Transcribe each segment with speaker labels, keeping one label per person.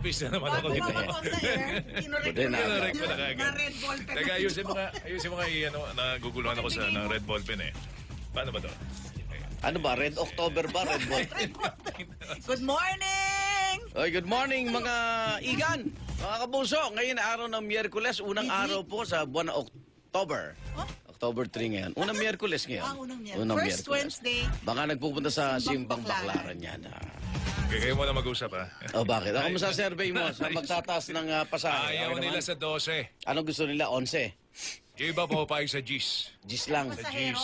Speaker 1: office na naman ako.
Speaker 2: Bago on the air,
Speaker 1: Kinorek ko na kagad.
Speaker 2: Na red ball pen.
Speaker 1: Teka, ayusin mo nga naguguluhan ako sa ng red ball pen eh. Paano ba to?
Speaker 3: Ano ba? Red October ba? Red ball?
Speaker 2: Good morning!
Speaker 3: Oy, good morning mga igan! Mga kapuso, ngayon araw ng Miyerkules, unang araw po sa buwan ng October.
Speaker 2: Oh?
Speaker 3: October 3 ngayon. Unang Miyerkules ngayon.
Speaker 2: Unang Miyerkules. First Wednesday.
Speaker 3: Baka nagpupunta sa Simbang Baklaran yan.
Speaker 1: Kayo mo na mag-usap ha.
Speaker 3: O bakit? Ako mo sa survey mo sa magtataas ng pasahe.
Speaker 1: Ayaw nila sa 12.
Speaker 3: Ano gusto nila? 11.
Speaker 1: Yung iba pumapayag sa Gis.
Speaker 3: Gis lang.
Speaker 1: Sa Gis.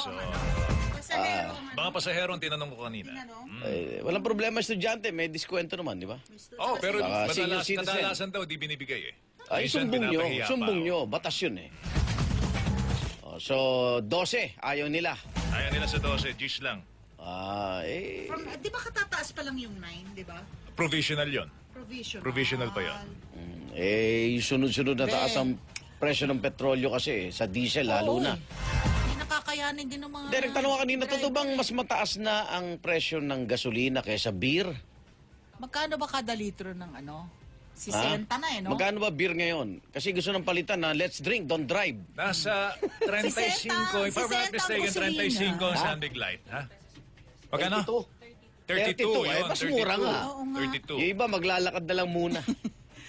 Speaker 2: Pasahero.
Speaker 1: Mga pasahero ang tinanong ko kanina.
Speaker 3: Walang problema estudyante. May diskwento naman, di ba?
Speaker 1: Oh, pero
Speaker 3: Baka senior citizen.
Speaker 1: kadalasan daw di binibigay eh.
Speaker 3: Ay,
Speaker 1: Minsan
Speaker 3: sumbong nyo.
Speaker 1: pinapahiya pa,
Speaker 3: Sumbong
Speaker 1: oh.
Speaker 3: nyo. Batas yun eh. So, 12. Ayaw nila.
Speaker 1: Ayaw nila sa 12. Gis lang.
Speaker 2: Di ba katataas pa lang yung 9, di ba?
Speaker 1: Provisional yon. Provisional pa yun.
Speaker 3: Yung sunod-sunod na taas ang presyo ng petrolyo kasi sa diesel lalo na.
Speaker 2: Hindi nakakayanin din ng mga...
Speaker 3: Derek, tanong ka kanina, totoo bang mas mataas na ang presyo ng gasolina kaysa beer?
Speaker 2: Magkano ba kada litro ng ano? 60 na eh, no?
Speaker 3: Magkano ba beer ngayon? Kasi gusto ng palitan na let's drink, don't drive.
Speaker 1: Nasa 35, if I'm not mistaken, 35 ang Sunbig Light. Ha? Magkano? 32 yun.
Speaker 3: Mas mura nga.
Speaker 1: 32.
Speaker 3: Yung iba maglalakad na lang muna.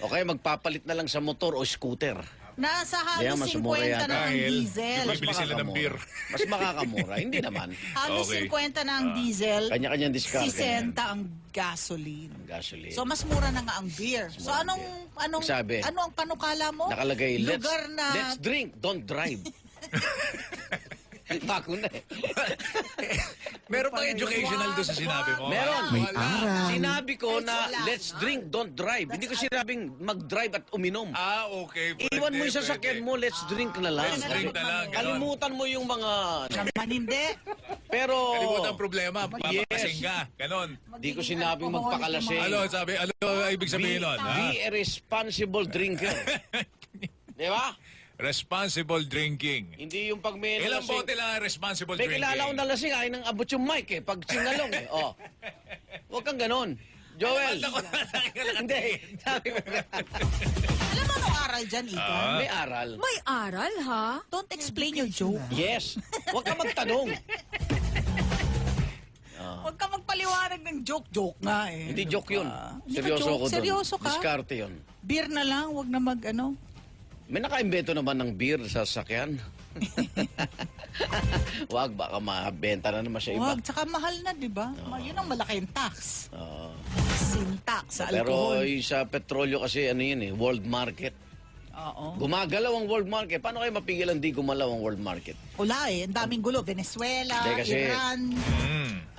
Speaker 3: O kaya magpapalit na lang sa motor o scooter.
Speaker 2: Nasa
Speaker 3: Kaya
Speaker 2: halos
Speaker 3: mas
Speaker 2: 50
Speaker 3: mura yata.
Speaker 2: na ang
Speaker 1: Dahil
Speaker 2: diesel.
Speaker 1: bibili sila ng beer.
Speaker 3: Mas makakamura. Hindi naman.
Speaker 2: Halos
Speaker 1: Okay.
Speaker 2: 50 na ang diesel.
Speaker 3: Kanya-kanyang diskarte.
Speaker 2: 60 ang gasoline.
Speaker 3: Gasoline.
Speaker 2: So mas mura na nga ang beer. So anong
Speaker 3: Sabi,
Speaker 2: ano ang panukala mo?
Speaker 3: nakalagay,
Speaker 2: lugar na
Speaker 3: let's drink, don't drive. Bago na eh.
Speaker 1: Meron bang educational doon sa sinabi mo?
Speaker 3: Meron.
Speaker 4: May aral.
Speaker 3: Sinabi ko na
Speaker 2: wala.
Speaker 3: let's drink, don't drive. Hindi ko sinabing mag-drive at uminom.
Speaker 1: Okay. Pwede,
Speaker 3: Iwan mo yung
Speaker 1: pwede.
Speaker 3: sasakyan mo, let's drink na lang.
Speaker 1: Let's drink na lang. Ganon.
Speaker 3: Kalimutan mo yung mga...
Speaker 2: naman hindi.
Speaker 3: Pero...
Speaker 1: Kalimutan ang problema. Papakasing ka. Ganon.
Speaker 3: Di ko sinabing magpakalasing.
Speaker 1: Ano ibig sabihin nun?
Speaker 3: Be a responsible drinker. Di ba?
Speaker 1: Responsible drinking.
Speaker 3: Hindi yung pag may
Speaker 1: Ilang
Speaker 3: nalasing.
Speaker 1: bote lang ang responsible
Speaker 3: May
Speaker 1: drinking?
Speaker 3: kilala ko na lasing, ay nang abot yung mic eh. Pag singalong eh. Oh. Huwag kang ganon. Joel. Hindi. Sabi mo
Speaker 2: Alam mo anong aral dyan, Ika?
Speaker 3: may aral.
Speaker 5: May aral, ha?
Speaker 2: Don't explain your joke.
Speaker 3: Yes. Huwag ka magtanong.
Speaker 2: Huwag ka magpaliwanag ng joke. Joke nga eh.
Speaker 3: Hindi joke yun.
Speaker 2: Hindi ka
Speaker 3: Seryoso
Speaker 2: joke.
Speaker 3: ko doon.
Speaker 2: Seryoso ka?
Speaker 3: Diskarte yun.
Speaker 2: Beer na lang, huwag na mag-ano.
Speaker 3: May naka-imbento naman ng beer sa sakyan. Wag, baka mabenta na naman sa iba.
Speaker 2: Huwag, tsaka mahal na, di ba? Yun ang malaking tax.
Speaker 3: Oo.
Speaker 2: Sin tax sa
Speaker 3: Pero
Speaker 2: alcohol.
Speaker 3: yung sa petrolyo kasi ano yun eh, world market.
Speaker 2: Oo.
Speaker 3: Gumagalaw ang world market. Paano kayo mapigil ang di gumalaw ang world market?
Speaker 2: Wala eh. Ang daming gulo. Venezuela,
Speaker 3: Hindi, kasi-
Speaker 2: Iran.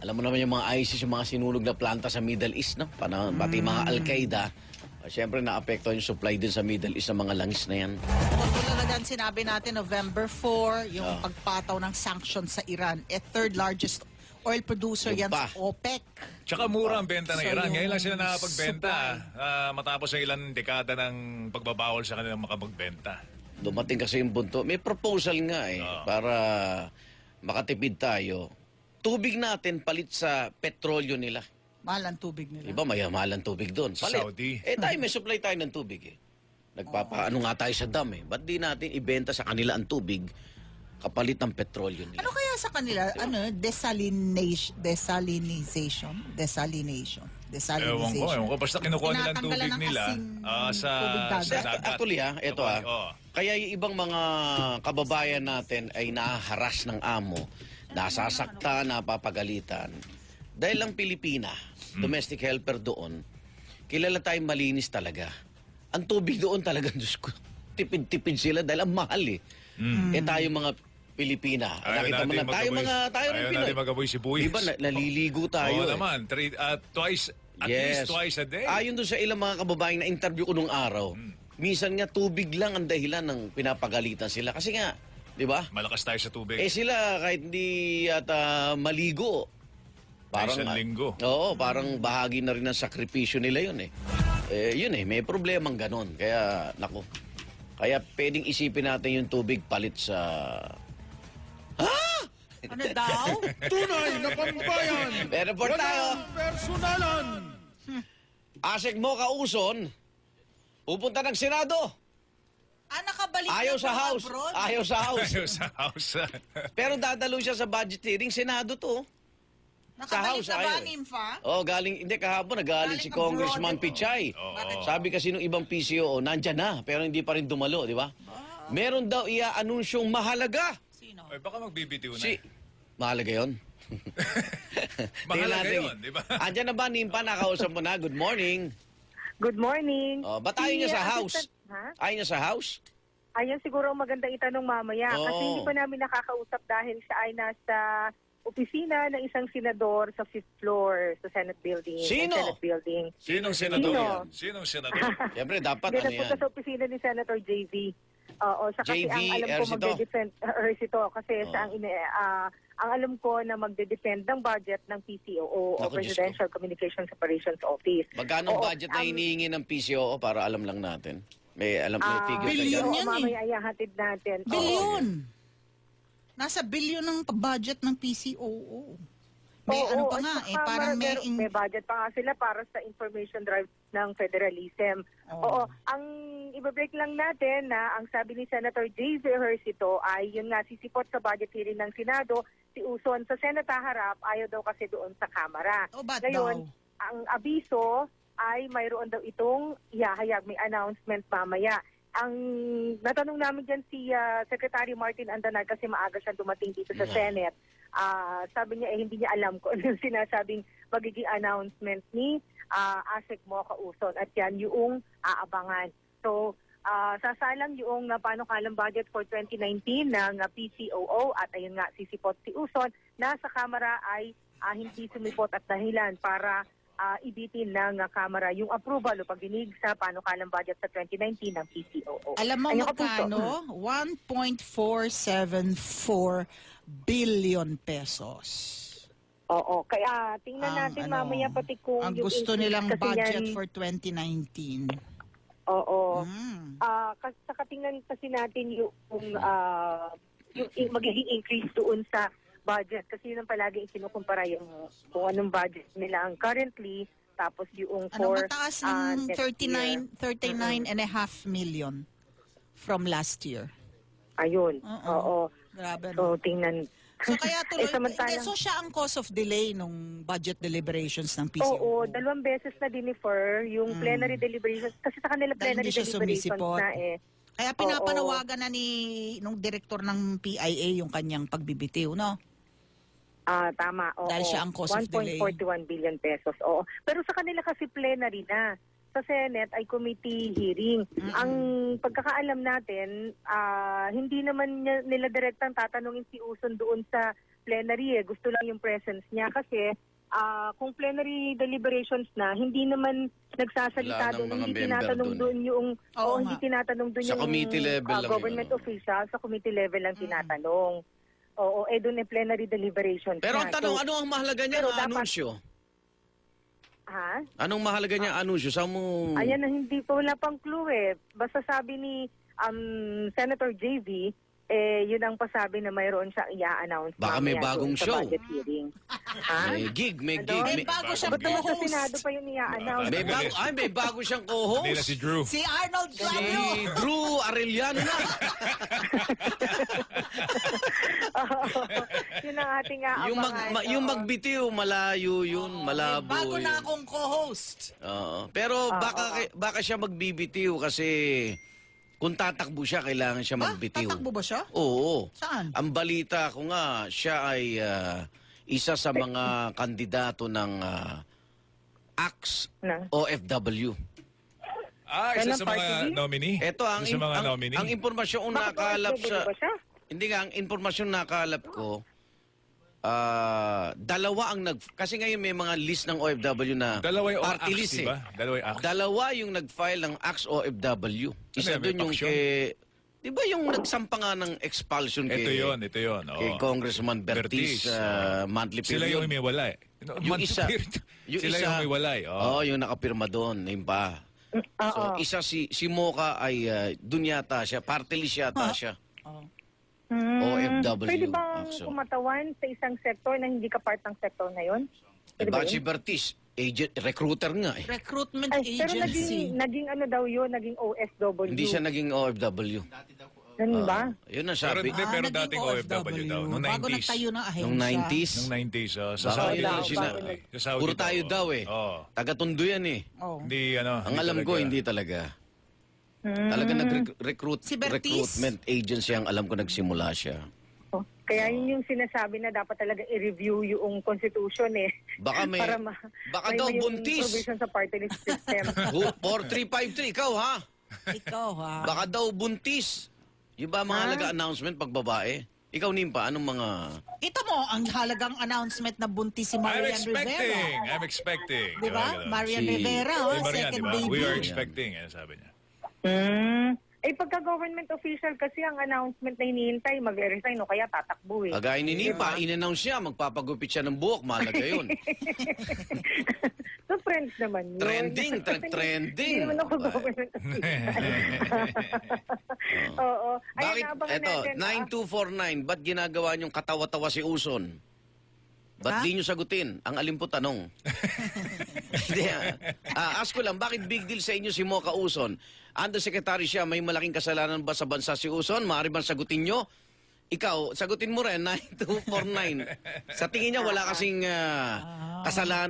Speaker 3: Alam mo naman yung mga ISIS, yung mga sinunog na planta sa Middle East, no? Pati mga Al-Qaeda. Siyempre, naapektuhan yung supply din sa Middle East ng mga langis na yan.
Speaker 2: Tulad na dyan, sinabi natin November 4, yung pagpataw ng sanctions sa Iran. Third largest oil producer
Speaker 3: Yung
Speaker 2: yan
Speaker 3: pa.
Speaker 2: sa OPEC.
Speaker 1: Tsaka mura ang benta ng
Speaker 2: So,
Speaker 1: Iran.
Speaker 2: yung
Speaker 1: Ngayon lang sila nakapagbenta.
Speaker 2: supply.
Speaker 1: Matapos ang ilang dekada ng pagbabawal sa kanilang makapagbenta.
Speaker 3: Dumating kasi yung punto. May proposal nga eh, para makatipid tayo. Tubig natin palit sa petrolyo nila.
Speaker 2: Mahal ang tubig nila.
Speaker 3: Iba may mahal ang tubig doon.
Speaker 1: Sa Saudi.
Speaker 3: Tayo may supply tayo ng tubig eh. Ano nga tayo sa dam eh. Ba't di natin ibenta sa kanila ang tubig kapalit ng petrolyo nila?
Speaker 2: Ano kaya sa kanila? Ano? Desalination.
Speaker 1: Ewan ko. Basta kinukuha nila ang
Speaker 2: Tinatanggalan
Speaker 1: tubig
Speaker 2: ng
Speaker 1: nila
Speaker 2: asin,
Speaker 1: sa
Speaker 2: tubig dagat.
Speaker 1: dagat.
Speaker 3: Actually ito
Speaker 1: Oo.
Speaker 3: Kaya yung ibang mga kababayan natin ay nahaharas ng amo, nasasakta, napapagalitan. Dahil lang Pilipina, domestic helper doon, kilala tayong malinis talaga. Ang tubig doon talaga, Diyos ko, tipid-tipid sila dahil ang mahal eh. Tayo mga Pilipina, nakita mo na, tayo rin
Speaker 1: Ayaw
Speaker 3: Pinoy.
Speaker 1: natin magaboy sibuyas.
Speaker 3: Diba, naliligo tayo
Speaker 1: Oo
Speaker 3: eh.
Speaker 1: naman. At least twice a day.
Speaker 3: Ayon doon sa ilang mga kababayan na interview ko nung araw, minsan nga tubig lang ang dahilan ng pinapagalitan sila. Kasi nga, di ba?
Speaker 1: Malakas tayo sa tubig.
Speaker 3: Sila kahit hindi yata maligo,
Speaker 1: Isang linggo.
Speaker 3: Oo, parang bahagi na rin ng sakripisyo nila yun eh. Yun eh, may problemang ganon. Kaya, naku. Kaya pwedeng isipin natin yung tubig palit sa...
Speaker 2: Ano daw?
Speaker 4: Tunay na pambayan!
Speaker 3: Pero po tayo,
Speaker 4: Personalan!
Speaker 3: Asek mo kauson, Pupunta ng Senado.
Speaker 2: Nakabalik
Speaker 3: Ayaw
Speaker 2: na
Speaker 3: sa
Speaker 2: from
Speaker 3: House.
Speaker 2: abroad.
Speaker 3: Ayaw sa House.
Speaker 1: Ayaw sa house.
Speaker 3: Pero dadalo siya sa budget hearing, Senado to.
Speaker 2: Nakabalik
Speaker 3: House,
Speaker 2: na ba,
Speaker 3: ayaw eh.
Speaker 2: Nympha?
Speaker 3: Oh, hindi kahapon nagalit
Speaker 2: Galing
Speaker 3: si
Speaker 2: abroad
Speaker 3: Congressman
Speaker 2: ito.
Speaker 3: Pichay.
Speaker 1: Oo.
Speaker 3: Sabi kasi nung ibang PCO, nandyan na, pero hindi pa rin dumalo, di ba? Meron daw ia-anunsyong mahalaga.
Speaker 2: Sino?
Speaker 1: Ay, baka magbibitiw na.
Speaker 3: Mahalaga yon.
Speaker 1: Mahalaga yun, di ba?
Speaker 3: Andyan na ba, Nimpa? Nakausap mo na. Good morning.
Speaker 5: Good morning.
Speaker 3: Oh, ba't ayaw niya sa house?
Speaker 5: Ha?
Speaker 3: Ayaw niya sa house?
Speaker 5: Ayun siguro ang magandang itanong mamaya.
Speaker 3: Oo.
Speaker 5: Kasi hindi pa namin nakakausap dahil siya ay nasa opisina ng isang senador sa 5th floor sa Senate Building.
Speaker 3: Sino?
Speaker 5: Senate Building.
Speaker 1: Sinong senador
Speaker 5: Sino?
Speaker 1: yan? Sinong senador?
Speaker 3: Siyempre, dapat
Speaker 5: Hindi,
Speaker 3: ano yan.
Speaker 5: nagpunta sa opisina ni Senator JV. Oo, siya kasi
Speaker 3: JV
Speaker 5: ang alam ko
Speaker 3: Ercito?
Speaker 5: magde-defend, Ercito, kasi
Speaker 3: Oo.
Speaker 5: siya ang alam ko na magde-defend ng budget ng PCOO o
Speaker 3: Naku, Diyos
Speaker 5: Presidential Communications Operations Office.
Speaker 3: Magkano ang
Speaker 5: Oo,
Speaker 3: budget na hinihingi ng PCO para alam lang natin? May figure ka
Speaker 2: Billion
Speaker 3: dyan?
Speaker 2: yan eh.
Speaker 5: Mamaya ihahatid natin. Oo.
Speaker 2: Billion. Nasa billion ng budget ng PCOO. May
Speaker 5: Oo,
Speaker 2: ano pa
Speaker 5: at
Speaker 2: nga
Speaker 5: saka
Speaker 2: eh, parang may...
Speaker 5: may budget pa nga sila para sa information drive ng federalism. Oo, ang i-break lang natin na ang sabi ni Senator J.V. Ejercito ay yun nga sisipot sa budget hearing ng Senado, si Uson sa Senate harap, ayaw daw kasi doon sa Kamara.
Speaker 2: Oh, ba't
Speaker 5: Ngayon,
Speaker 2: daw?
Speaker 5: ang abiso ay mayroon daw itong ihahayag, may announcement mamaya. Ang natanong namin dyan si Secretary Martin Andanag kasi maaga siya dumating dito sa Senate. Sabi niya hindi niya alam kung ano yung sinasabing magiging announcement ni ASEC Mocha Uson at yan yung aabangan. So, sasalang yung panukalang budget for 2019 ng PCOO at ayun nga sisipot si Uson na sa Kamara ay hindi sumipot at dahilan para ibitin ng Kamara yung approval o pagdinig sa panukalang budget sa 2019 ng PCOO.
Speaker 2: Alam mo
Speaker 5: Ayun, Kapuso.
Speaker 2: magkano? 1.474 billion pesos.
Speaker 5: Oo, kaya tingnan natin mamaya pati kung
Speaker 2: ang
Speaker 5: yung
Speaker 2: gusto
Speaker 5: increase
Speaker 2: nilang
Speaker 5: kasi
Speaker 2: budget
Speaker 5: yan-
Speaker 2: for 2019.
Speaker 5: Oo.
Speaker 2: Mm.
Speaker 5: Saka tingnan kasi natin yung magiging increase doon sa budget. Kasi yun ang palagi kinukumpara yung kung anong budget nila ang currently, tapos yung
Speaker 2: Ano
Speaker 5: for
Speaker 2: mataas ng
Speaker 5: next year.
Speaker 2: 39 and a half million from last year.
Speaker 5: Ayun. Oo.
Speaker 2: Grabe.
Speaker 5: So,
Speaker 2: No?
Speaker 5: tingnan.
Speaker 2: So kaya tuloy,
Speaker 5: samantalang-
Speaker 2: so siya ang cause of delay nung budget deliberations ng PCO.
Speaker 5: Oo, 2 beses na dinifer yung plenary deliberations. Kasi sa kanila
Speaker 2: Dahil
Speaker 5: plenary
Speaker 2: hindi siya
Speaker 5: deliberations
Speaker 2: sumisipot.
Speaker 5: na eh.
Speaker 2: Kaya pinapanawagan na nung direktor ng PIA yung kanyang pagbibitiw, no?
Speaker 5: Tama. Oo.
Speaker 2: Dahil siya ang cause of delay.
Speaker 5: 1.41 billion pesos. Oo. Pero sa kanila kasi plenary na. Sa Senate ay committee hearing. Ang pagkakaalam natin, hindi naman nila direktang tatanungin si Uson doon sa plenary. Gusto lang yung presence niya kasi kung plenary deliberations na, hindi naman nagsasalita
Speaker 3: Wala
Speaker 5: doon,
Speaker 3: nang mga
Speaker 5: hindi
Speaker 3: member
Speaker 5: tinatanong
Speaker 3: doon.
Speaker 5: doon yung
Speaker 2: Oo
Speaker 5: hindi
Speaker 2: nga.
Speaker 5: tinatanong doon
Speaker 3: Sa
Speaker 5: yung
Speaker 3: committee level lang
Speaker 5: government
Speaker 3: yun,
Speaker 5: official, sa committee level lang tinatanong. Oo, doon ay plenary deliberations.
Speaker 3: Pero ang
Speaker 5: na.
Speaker 3: tanong,
Speaker 5: So,
Speaker 3: ano ang mahalaga niya
Speaker 5: pero
Speaker 3: ang
Speaker 5: dapat-
Speaker 3: anunsyo?
Speaker 5: ha?
Speaker 3: Anong mahalaga niya ang anunsyo? Saan mo...
Speaker 5: Ayan na hindi pa, wala pang clue eh. Basta sabi ni Senator JV, yun ang pasabi na mayroon siyang i-announce.
Speaker 3: Baka may
Speaker 5: mamaya
Speaker 3: bagong
Speaker 5: doon sa
Speaker 3: show.
Speaker 5: budget hearing. Ha?
Speaker 3: May gig.
Speaker 2: May bago siyang
Speaker 5: Ba't naman sa
Speaker 2: co-host.
Speaker 5: Senado pa yun i-announce?
Speaker 3: May bago siyang
Speaker 1: Hindi na
Speaker 3: co-host.
Speaker 1: si Drew.
Speaker 2: Si Arnold
Speaker 3: Si
Speaker 2: Clavio.
Speaker 3: Drew Arellano na.
Speaker 5: Yun ang ating aabangan.
Speaker 3: Yung magbitiw, malayo yun, malabo
Speaker 2: Bago
Speaker 3: yun.
Speaker 2: na akong co-host.
Speaker 3: Oo. Pero baka siya magbibitiw kasi kung tatakbo siya, kailangan siya magbitiw.
Speaker 2: Tatakbo ba siya?
Speaker 3: Oo.
Speaker 2: Saan?
Speaker 3: Ang balita ko nga, siya ay isa sa mga kandidato ng ACS
Speaker 5: Na?
Speaker 3: OFW.
Speaker 1: Isa
Speaker 5: Kailan
Speaker 1: sa mga
Speaker 5: party B?
Speaker 3: Ito
Speaker 1: nominee? Isa sa mga nominee?
Speaker 3: ang impormasyon
Speaker 5: Bakit
Speaker 3: nakalap
Speaker 5: OFW
Speaker 3: sa
Speaker 5: ba siya?
Speaker 3: hindi nga ang impormasyon nakalap ko dalawa ang kasi ngayon may mga list ng OFW na
Speaker 1: Dalawa yung
Speaker 3: party
Speaker 1: ACS,
Speaker 3: list
Speaker 1: diba? Dalawa yung ACS.
Speaker 3: Dalawa yung nag-file ng ACS OFW. Isa
Speaker 1: Ano yan, may
Speaker 3: doon yung
Speaker 1: faction?
Speaker 3: di ba yung nagsampa nga ng expulsion
Speaker 1: Ito yun.
Speaker 3: kay Congressman Bertiz, monthly
Speaker 1: Sila
Speaker 3: period.
Speaker 1: yung may walay.
Speaker 3: Yung isa,
Speaker 1: Sila yung may walay.
Speaker 3: yung nakapirma doon, yung pa. So, isa si Mocha ay dun yata siya, party list yata siya. OFW.
Speaker 5: Pwede bang
Speaker 3: Action.
Speaker 5: kumatawan sa isang sektor na hindi ka part ng sektor na yun? Pwede ba
Speaker 3: Si
Speaker 5: yun?
Speaker 3: Bertiz, agent, recruiter nga eh.
Speaker 2: Recruitment
Speaker 5: Pero
Speaker 2: agency.
Speaker 5: naging ano daw yun, naging OSW.
Speaker 3: Hindi siya naging OFW.
Speaker 5: Ganun ba?
Speaker 3: Yun ang
Speaker 1: Pero,
Speaker 3: sabi.
Speaker 1: pero
Speaker 2: naging
Speaker 1: dating OFW daw. Noong
Speaker 2: Bago
Speaker 1: 90s.
Speaker 2: nagtayo ng ahensya.
Speaker 3: Nung 90s.
Speaker 1: Noong 90s, sa
Speaker 3: Baka
Speaker 1: Saudi
Speaker 3: yun
Speaker 1: daw.
Speaker 3: ang
Speaker 1: Sa Saudi
Speaker 3: Puro tayo daw eh.
Speaker 1: Oo.
Speaker 3: Taga-Tondo yan eh.
Speaker 2: Oh.
Speaker 1: Hindi, ano.
Speaker 3: Ang alam ko, hindi talaga. Talaga
Speaker 2: Si Bertis?
Speaker 3: recruitment agency ang alam ko nagsimula siya.
Speaker 5: Oh, kaya yun yung sinasabi na dapat talaga i-review yung constitution eh.
Speaker 3: Baka may,
Speaker 5: Para
Speaker 3: baka
Speaker 5: may
Speaker 3: daw
Speaker 5: yung
Speaker 3: buntis.
Speaker 5: provision sa party list system.
Speaker 3: 4353, ikaw ha?
Speaker 2: Ikaw ha.
Speaker 3: Baka daw buntis. Yung ba mga halaga announcement pag babae? Ikaw, Nimpa, anong mga...
Speaker 2: Ito mo, ang halagang announcement na buntis si Marian Rivera.
Speaker 1: I'm expecting.
Speaker 2: Di ba? Marian Rivera,
Speaker 3: Oh,
Speaker 1: Di ba yan,
Speaker 2: second
Speaker 1: di ba?
Speaker 2: baby.
Speaker 1: We are expecting, sabi niya.
Speaker 5: Pagka government official kasi ang announcement na hinihintay, mag-resign o kaya tatakbo eh.
Speaker 3: Kagaya ni Nimpa, in-announce siya, magpapagupit siya ng buhok, mahalaga yun.
Speaker 5: So friends naman yun.
Speaker 3: Trending, trending.
Speaker 5: Hindi naman ako government official. Oo. Ayan,
Speaker 3: Bakit,
Speaker 5: naabangan
Speaker 3: eto,
Speaker 5: natin.
Speaker 3: 9249, ba't ginagawa niyong katawa-tawa si Uson? Ba't
Speaker 2: Ha?
Speaker 3: di niyo sagutin? Ang alim po tanong. Hindi, ask ko lang, bakit big deal sa inyo si Mocha Uson? Undersecretary siya, may malaking kasalanan ba sa bansa si Uson? Maaari bang sagutin niyo? Ikaw, sagutin mo rin, 9249. Sa tingin niya, wala kasing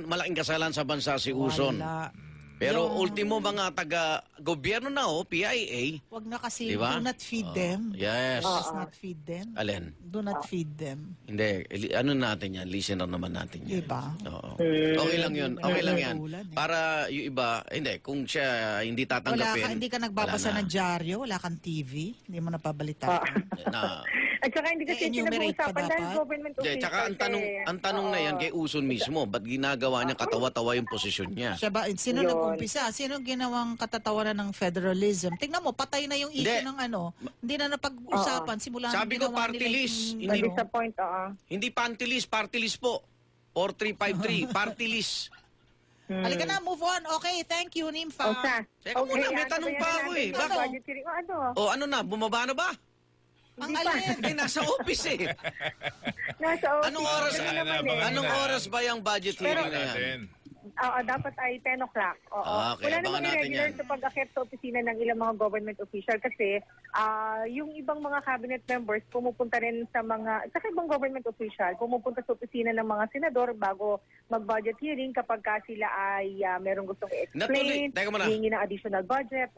Speaker 3: malaking kasalanan sa bansa si Uson.
Speaker 2: Wala.
Speaker 3: Pero ultimo mga taga-gobyerno na PIA.
Speaker 2: Wag na kasi,
Speaker 3: Diba?
Speaker 2: do not feed them.
Speaker 3: Yes.
Speaker 2: Let's not feed them.
Speaker 3: Alin?
Speaker 2: Do not feed them.
Speaker 3: Hindi, ano natin yan, listener naman natin yan.
Speaker 2: Diba?
Speaker 3: Oo. Okay lang yun, okay lang yan.
Speaker 2: Ulan, eh.
Speaker 3: Para yung iba, hindi, kung siya hindi tatanggapin.
Speaker 2: Hindi ka nagbabasa
Speaker 3: wala na.
Speaker 2: ng dyaryo, wala kang TV, hindi mo napabalitaan.
Speaker 3: Na,
Speaker 5: At saka hindi kasi
Speaker 2: enumerate pa
Speaker 5: pinag-uusapan dahil
Speaker 2: dapat?
Speaker 5: government
Speaker 3: hindi,
Speaker 5: official.
Speaker 3: tsaka ang tanong na yan kay Uson mismo, ba't ginagawa niya katawa-tawa yung posisyon niya?
Speaker 2: Siya ba, sino
Speaker 5: Yun.
Speaker 2: nag-umpisa? Sino ginawang katatawanan ng federalism? Tingnan mo, patay na yung issue
Speaker 3: Hindi.
Speaker 2: ng ano. Hindi na napag-usapan. Simula nung
Speaker 3: Sabi ko
Speaker 2: ginawa
Speaker 3: party
Speaker 2: nila
Speaker 3: list,
Speaker 2: yung-
Speaker 3: hindi
Speaker 2: ano.
Speaker 5: Disappoint,
Speaker 3: Hindi party list po. 4353, party list.
Speaker 2: Halika na, move on. Okay, thank you, Nimfa.
Speaker 3: Teka muna, may tanong pa ako eh. Bakit? O ano na, bumaba na ba?
Speaker 2: Ang
Speaker 5: Hindi pa.
Speaker 2: alin.
Speaker 3: Hindi, nasa office eh.
Speaker 5: Nasa office.
Speaker 3: Anong oras,
Speaker 5: Ganun naman eh.
Speaker 3: anong oras ba yung budget hearing na yan?
Speaker 1: Natin.
Speaker 5: Dapat ay 10 o'clock. Oo.
Speaker 3: Okay,
Speaker 5: Wala
Speaker 3: abangan
Speaker 5: namang
Speaker 3: natin
Speaker 5: irregular
Speaker 3: yan.
Speaker 5: sa pag-akit sa opisina ng ilang mga government official kasi yung ibang mga cabinet members pumupunta rin sa ibang government official, pumupunta sa opisina ng mga senador bago mag-budget hearing kapag sila ay merong gustong i-explain,
Speaker 3: Teka muna.
Speaker 5: hihingi ng additional budget.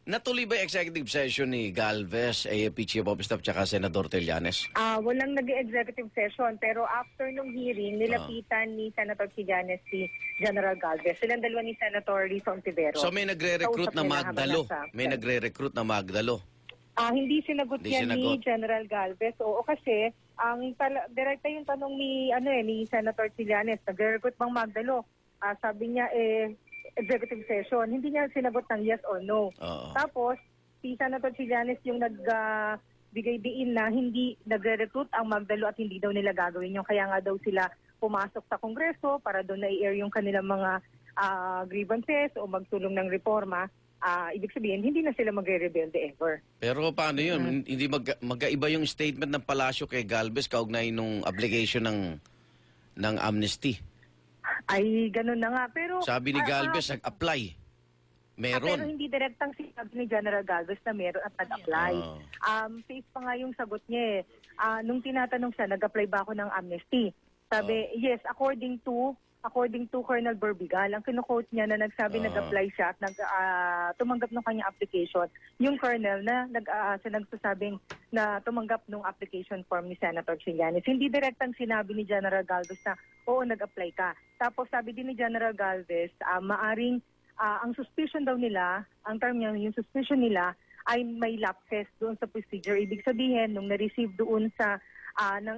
Speaker 3: Natuloy ba yung executive session ni Galvez, AFP Chief of Staff, tsaka Senador Trillanes?
Speaker 5: Walang nag-executive session pero after nung hearing, nilapitan ni Senator Trillanes si General Galvez. Silang dalawa ni Senator Rizzo Ontiveros.
Speaker 3: So may nagre-recruit na
Speaker 5: Kausap nila habang
Speaker 3: Magdalo.
Speaker 5: nasa-
Speaker 3: May nagre-recruit na Magdalo.
Speaker 5: Hindi sinagot
Speaker 3: Hindi
Speaker 5: yan
Speaker 3: sinagot.
Speaker 5: ni General Galvez. Oo, kasi direkta yung tanong ni Senator Trillanes, nagre-recruit bang Magdalo? Sabi niya executive session. Hindi niya sinagot ng yes or no.
Speaker 3: Oo.
Speaker 5: Tapos si Senator Trillanes yung nagbigay diin na hindi nagre-recruit ang Magdalo at hindi daw nila gagawin yun. Kaya nga daw sila pumasok sa Kongreso para doon na-i-air yung kanilang mga grievances o magtulong ng reforma. Ibig sabihin, hindi na sila magre-rebelde ever.
Speaker 3: Pero paano yun? Hindi magkaiba yung statement ng Palasyo kay Galvez kaugnay nung application ng amnesty.
Speaker 5: Ay, ganun na nga. Pero
Speaker 3: Sabi ni Galvez, nag-apply.
Speaker 5: pero
Speaker 3: Meron.
Speaker 5: hindi direktang sinabi ni General Galvez na meron at nag-apply.
Speaker 3: Oo.
Speaker 5: Safe pa nga yung sagot niya eh. Nung tinatanong siya, nag-apply ba ako ng amnesty? Sabi, yes, according to Colonel Berbigal, ang kinukote niya na nagsabi nag-apply siya at tumanggap ng kanyang application, yung colonel na nagsasabing na tumanggap ng application form ni Senator Trillanes. Hindi direktang sinabi ni General Galvez na, oo, nag-apply ka. Tapos sabi din ni General Galvez, maaring ang suspicion daw nila, ang term niya, yung suspicion nila ay may lapses doon sa procedure. Ibig sabihin, nung na-receive doon sa,